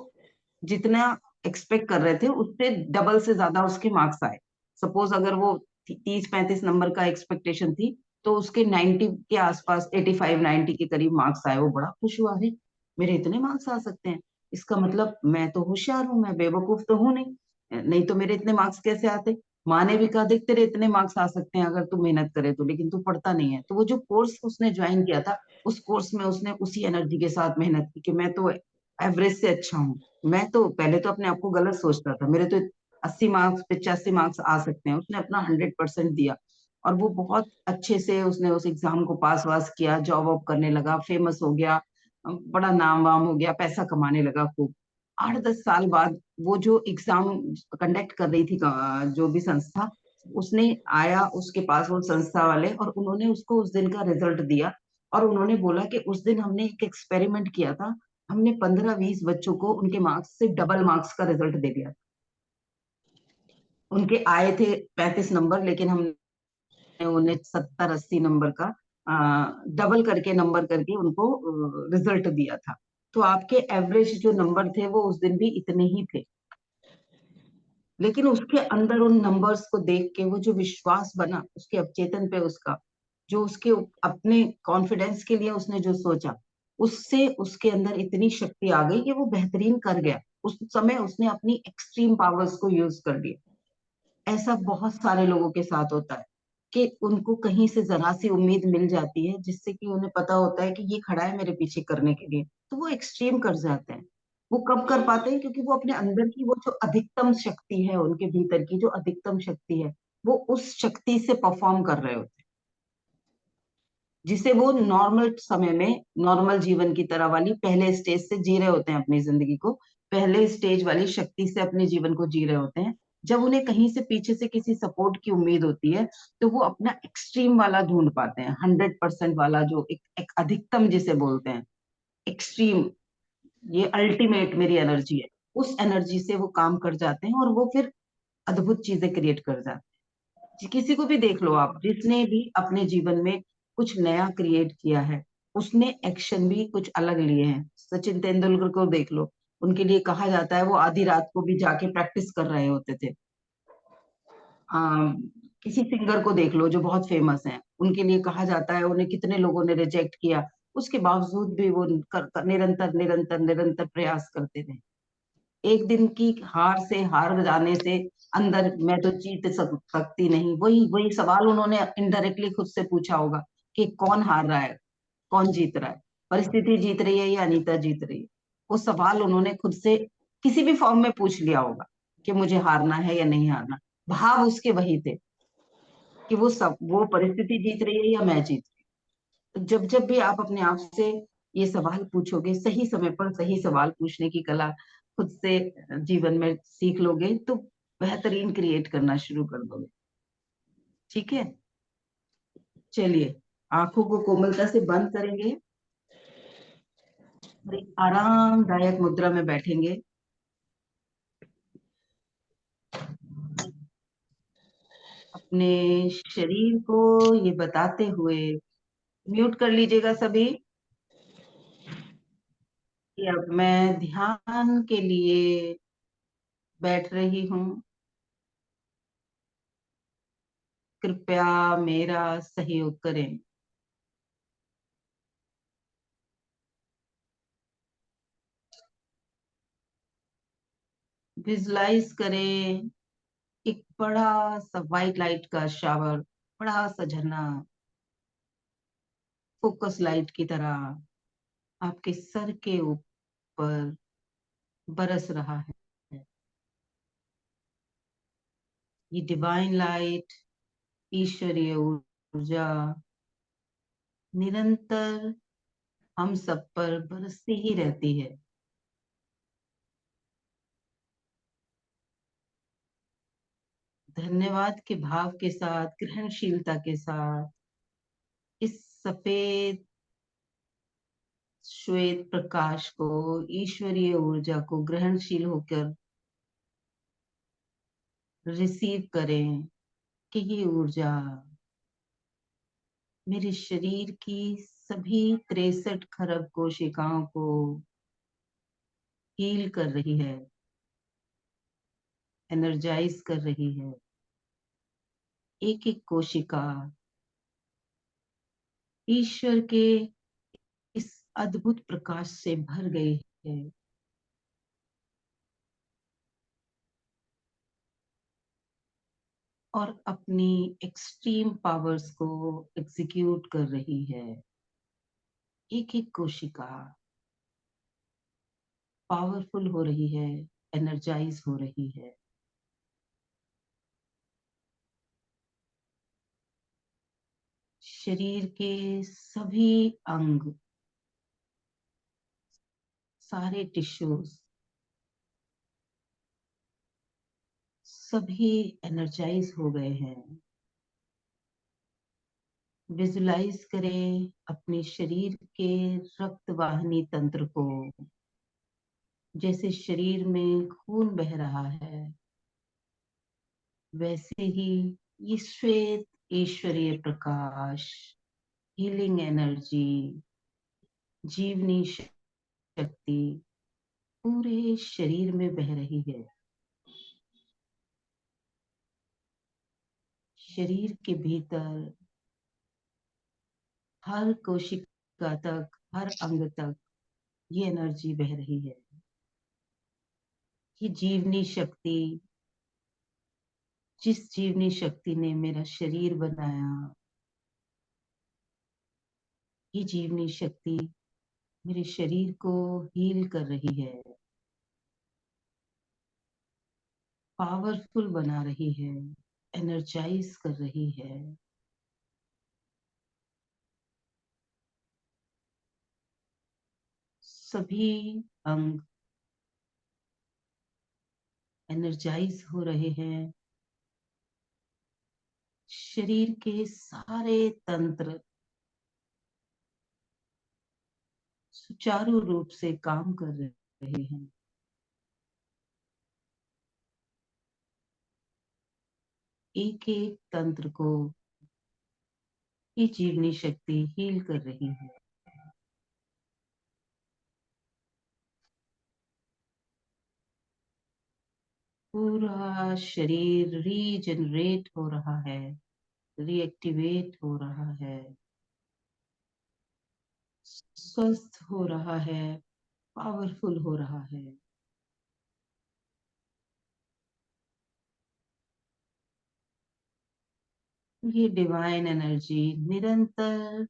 जितना एक्सपेक्ट कर रहे थे उससे डबल से ज्यादा उसके मार्क्स आए। सपोज अगर वो 30-35 नंबर का एक्सपेक्टेशन थी, तो उसके 90 के आसपास, 85-90 के करीब मार्क्स आए। वो बड़ा खुश हुआ, अरे मेरे इतने मार्क्स आ सकते हैं, इसका मतलब मैं तो होशियार हूँ, मैं बेवकूफ तो हूँ नहीं, नहीं तो मेरे इतने मार्क्स कैसे आते। माँ ने भी कहा देख तेरे इतने मार्क्स आ सकते हैं अगर तू मेहनत करे तो, लेकिन तू पढ़ता नहीं है। तो वो जो कोर्स उसने ज्वाइन किया था, उस कोर्स में उसने उसी एनर्जी के साथ मेहनत की कि मैं तो एवरेज से अच्छा हूँ। मैं तो पहले तो अपने आप को गलत सोचता था, मेरे तो 80 मार्क्स 85 मार्क्स आ सकते हैं। उसने अपना 100% दिया, और वो बहुत अच्छे से उसने उस एग्जाम को पास वास किया, जॉब वॉब करने लगा, फेमस हो गया, बड़ा नाम वाम हो गया, पैसा कमाने लगा खूब। 8-10 साल बाद वो जो एग्जाम कंडक्ट कर रही थी जो भी संस्था, उसने आया उसके पास वो संस्था वाले, और उन्होंने उसको उस दिन का रिजल्ट दिया। और उन्होंने बोला कि उस दिन हमने एक एक्सपेरिमेंट किया था, हमने 15-20 बच्चों को उनके मार्क्स से डबल मार्क्स का रिजल्ट दे दिया। उनके आए थे 35 नंबर, लेकिन हमने उन्हें 70-80 नंबर का डबल करके नंबर करके उनको रिजल्ट दिया था। तो आपके एवरेज जो नंबर थे वो उस दिन भी इतने ही थे, लेकिन उसके अंदर उन नंबर्स को देख के वो जो विश्वास बना उसके अवचेतन पे, उसका जो उसके अपने कॉन्फिडेंस के लिए उसने जो सोचा, उससे उसके अंदर इतनी शक्ति आ गई कि वो बेहतरीन कर गया। उस समय उसने अपनी एक्सट्रीम पावर्स को यूज कर दिया। ऐसा बहुत सारे लोगों के साथ होता है कि उनको कहीं से जरा सी उम्मीद मिल जाती है, जिससे कि उन्हें पता होता है कि ये खड़ा है मेरे पीछे करने के लिए, तो वो एक्सट्रीम कर जाते हैं। वो कब कर पाते हैं? क्योंकि वो अपने अंदर की वो जो अधिकतम शक्ति है, उनके भीतर की जो अधिकतम शक्ति है, वो उस शक्ति से परफॉर्म कर रहे होते हैं, जिसे वो नॉर्मल समय में नॉर्मल जीवन की तरह वाली पहले स्टेज से जी रहे होते हैं अपनी जिंदगी को, पहले स्टेज वाली शक्ति से अपने जीवन को जी रहे होते हैं। जब उन्हें कहीं से पीछे से किसी सपोर्ट की उम्मीद होती है, तो वो अपना एक्सट्रीम वाला ढूंढ पाते हैं, 100% वाला, जो एक अधिकतम जिसे बोलते हैं, एक्सट्रीम, ये अल्टीमेट मेरी एनर्जी है। उस एनर्जी से वो काम कर जाते हैं, और वो फिर अद्भुत चीजें क्रिएट कर जाते हैं। किसी को भी देख लो आप, जिसने भी अपने जीवन में कुछ नया क्रिएट किया है, उसने एक्शन भी कुछ अलग लिए हैं। सचिन तेंदुलकर को देख लो, उनके लिए कहा जाता है वो आधी रात को भी जाके प्रैक्टिस कर रहे होते थे। आ, किसी सिंगर को देख लो जो बहुत फेमस हैं, उनके लिए कहा जाता है उन्हें कितने लोगों ने रिजेक्ट किया, उसके बावजूद भी वो निरंतर निरंतर निरंतर प्रयास करते थे। एक दिन की हार से, हार जाने से अंदर मैं तो जीत सकती नहीं, वही वही सवाल उन्होंने इनडायरेक्टली खुद से पूछा होगा कि कौन हार रहा है, कौन जीत रहा है, परिस्थिति जीत रही है या अनीता जीत रही है। वो सवाल उन्होंने खुद से किसी भी फॉर्म में पूछ लिया होगा कि मुझे हारना है या नहीं हारना। भाव उसके वही थे कि वो परिस्थिति जीत रही है या मैं जीत रही हूँ। तो जब जब भी आप अपने आप से ये सवाल पूछोगे, सही समय पर सही सवाल पूछने की कला खुद से जीवन में सीख लोगे, तो बेहतरीन क्रिएट करना शुरू कर दोगे। ठीक है, चलिए, आंखों को कोमलता से बंद करेंगे और एक आरामदायक मुद्रा में बैठेंगे। अपने शरीर को ये बताते हुए, म्यूट कर लीजिएगा सभी, कि अब मैं ध्यान के लिए बैठ रही हूँ। कृपया मेरा सहयोग करें। विजुलाइज करें एक बड़ा सा व्हाइट लाइट का शावर, बड़ा सा झरना फोकस लाइट की तरह आपके सर के ऊपर बरस रहा है। ये डिवाइन लाइट, ईश्वरीय ऊर्जा निरंतर हम सब पर बरसती ही रहती है। धन्यवाद के भाव के साथ, ग्रहणशीलता के साथ इस सफेद श्वेत प्रकाश को, ईश्वरीय ऊर्जा को ग्रहणशील होकर रिसीव करें कि ये ऊर्जा मेरे शरीर की सभी 63 खरब कोशिकाओं को हील कर रही है, एनर्जाइज कर रही है। एक एक कोशिका ईश्वर के इस अद्भुत प्रकाश से भर गई है। और अपनी एक्सट्रीम पावर्स को एग्जीक्यूट कर रही है। एक एक कोशिका पावरफुल हो रही है, एनर्जाइज हो रही है। शरीर के सभी अंग, सारे टिश्यूज सभी एनर्जाइज हो गए हैं। विजुलाइज करें अपने शरीर के रक्त वाहिनी तंत्र को, जैसे शरीर में खून बह रहा है वैसे ही ये श्वेत ईश्वरीय प्रकाश, हीलिंग एनर्जी, जीवनी शक्ति पूरे शरीर में बह रही है। शरीर के भीतर हर कोशिका तक, हर अंग तक ये एनर्जी बह रही है। ये जीवनी शक्ति, जिस जीवनी शक्ति ने मेरा शरीर बनाया, ये जीवनी शक्ति मेरे शरीर को हील कर रही है, पावरफुल बना रही है, एनर्जाइज कर रही है। सभी अंग एनर्जाइज हो रहे हैं। शरीर के सारे तंत्र सुचारू रूप से काम कर रहे हैं। एक एक तंत्र को ये जीवनी शक्ति हील कर रही है। पूरा शरीर रीजनरेट हो रहा है, रीएक्टिवेट हो रहा है, स्वस्थ हो रहा है, पावरफुल हो रहा है। ये डिवाइन एनर्जी निरंतर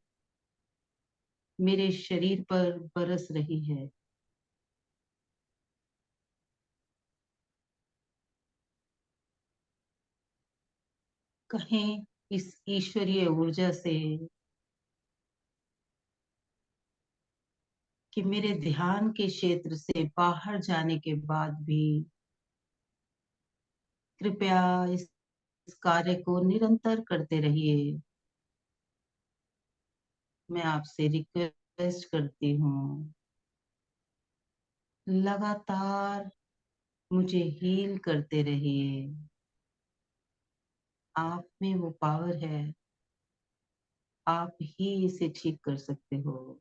मेरे शरीर पर बरस रही है। कहें इस ईश्वरीय ऊर्जा से कि मेरे ध्यान के क्षेत्र से बाहर जाने के बाद भी कृपया इस कार्य को निरंतर करते रहिए। मैं आपसे रिक्वेस्ट करती हूँ, लगातार मुझे हील करते रहिए। आप में वो पावर है, आप ही इसे ठीक कर सकते हो।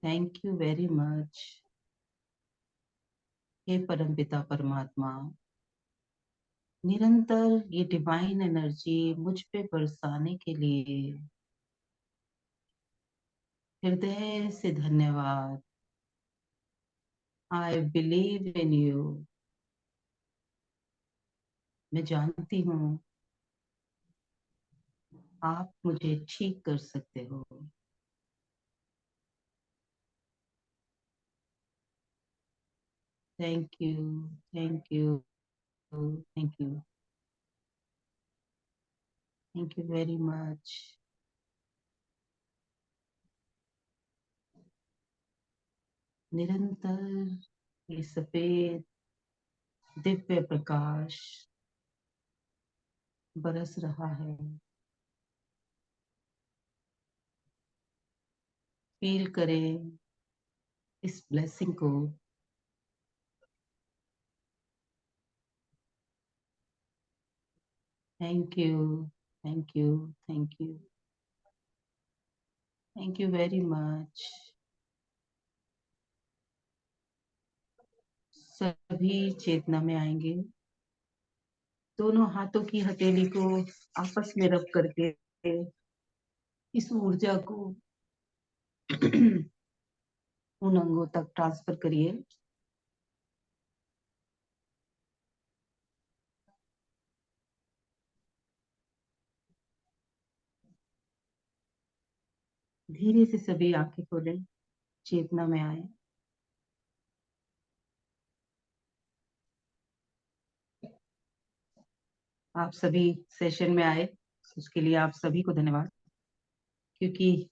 Thank you very much. हे परमपिता परमात्मा, निरंतर ये डिवाइन एनर्जी मुझ पे बरसाने के लिए हृदय से धन्यवाद। I believe in you. मैं जानती हूँ आप मुझे ठीक कर सकते हो। Thank you, thank you, thank you, thank you very much. निरंतर ये सफेद दिव्य प्रकाश बरस रहा है। फील करें इस ब्लेसिंग को। Thank you, thank you, thank you, thank you very much. सभी चेतना में आएंगे। दोनों हाथों की हथेली को आपस में रब करके इस ऊर्जा को उन अंगों तक ट्रांसफर करिए। धीरे से सभी आंखें खोलें, चेतना में आए। आप सभी सेशन में आए, उसके लिए आप सभी को धन्यवाद। क्योंकि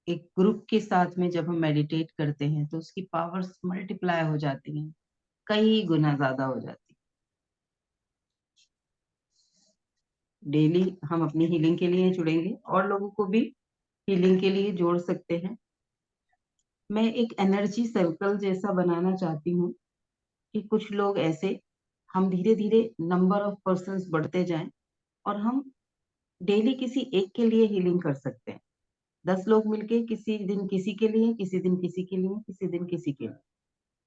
एक ग्रुप के साथ में जब हम मेडिटेट करते हैं तो उसकी पावर्स मल्टीप्लाई हो जाती हैं, कई गुना ज्यादा हो जाती है। डेली हम अपनी हीलिंग के लिए जुड़ेंगे और लोगों को भी हीलिंग के लिए जोड़ सकते हैं। मैं एक एनर्जी सर्कल जैसा बनाना चाहती हूँ कि कुछ लोग ऐसे, हम धीरे धीरे नंबर ऑफ पर्सन्स बढ़ते जाएं और हम डेली किसी एक के लिए हीलिंग कर सकते हैं। 10 लोग मिलके किसी दिन किसी के लिए, किसी दिन किसी के लिए, किसी दिन किसी के लिए,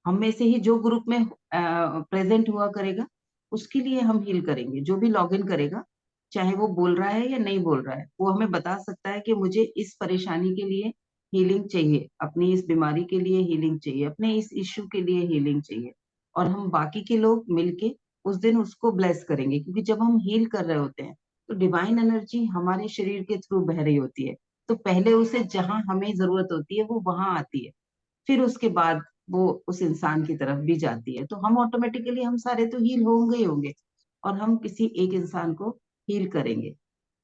हम में से ही जो ग्रुप में प्रेजेंट हुआ करेगा उसके लिए हम हील करेंगे। जो भी लॉग इन करेगा, चाहे वो बोल रहा है या नहीं बोल रहा है, वो हमें बता सकता है कि मुझे इस परेशानी के लिए हीलिंग चाहिए, अपनी इस बीमारी के लिए हीलिंग चाहिए, अपने इस इश्यू के लिए हीलिंग चाहिए। और हम बाकी के लोग मिलके उस दिन उसको ब्लेस करेंगे। क्योंकि जब हम हील कर रहे होते हैं तो डिवाइन एनर्जी हमारे शरीर के थ्रू बह रही होती है। तो पहले उसे जहां हमें जरूरत होती है वो वहां आती है, फिर उसके बाद वो उस इंसान की तरफ भी जाती है। तो हम ऑटोमेटिकली, हम सारे तो हील होंगे ही होंगे और हम किसी एक इंसान को हील करेंगे।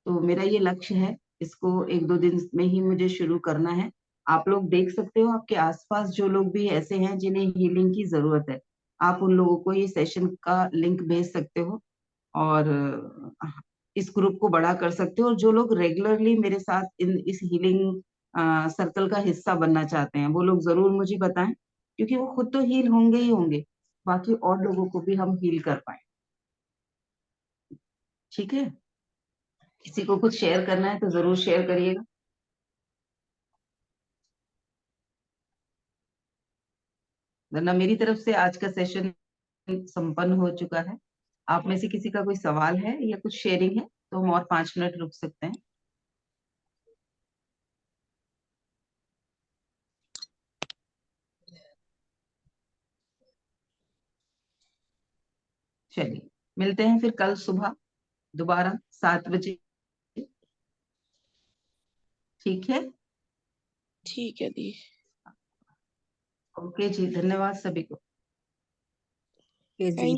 तो मेरा ये लक्ष्य है, इसको 1-2 दिन में ही मुझे शुरू करना है। आप लोग देख सकते हो आपके आसपास जो लोग भी ऐसे हैं जिन्हें हीलिंग की जरूरत है, आप उन लोगों को ये सेशन का लिंक भेज सकते हो और इस ग्रुप को बड़ा कर सकते हो। और जो लोग रेगुलरली मेरे साथ इस हीलिंग सर्कल का हिस्सा बनना चाहते हैं वो लोग जरूर मुझे बताएं, क्योंकि वो खुद तो हील होंगे ही होंगे, बाकी और लोगों को भी हम हील कर पाए। ठीक है, किसी को कुछ शेयर करना है तो जरूर शेयर करिएगा। वरना मेरी तरफ से आज का सेशन संपन्न हो चुका है। आप में से किसी का कोई सवाल है या कुछ शेयरिंग है तो हम और 5 मिनट रुक सकते हैं। चलिए, मिलते हैं फिर कल सुबह दोबारा 7 बजे। ठीक है, ठीक है दी। ओके जी, धन्यवाद सभी को। जी। थैंक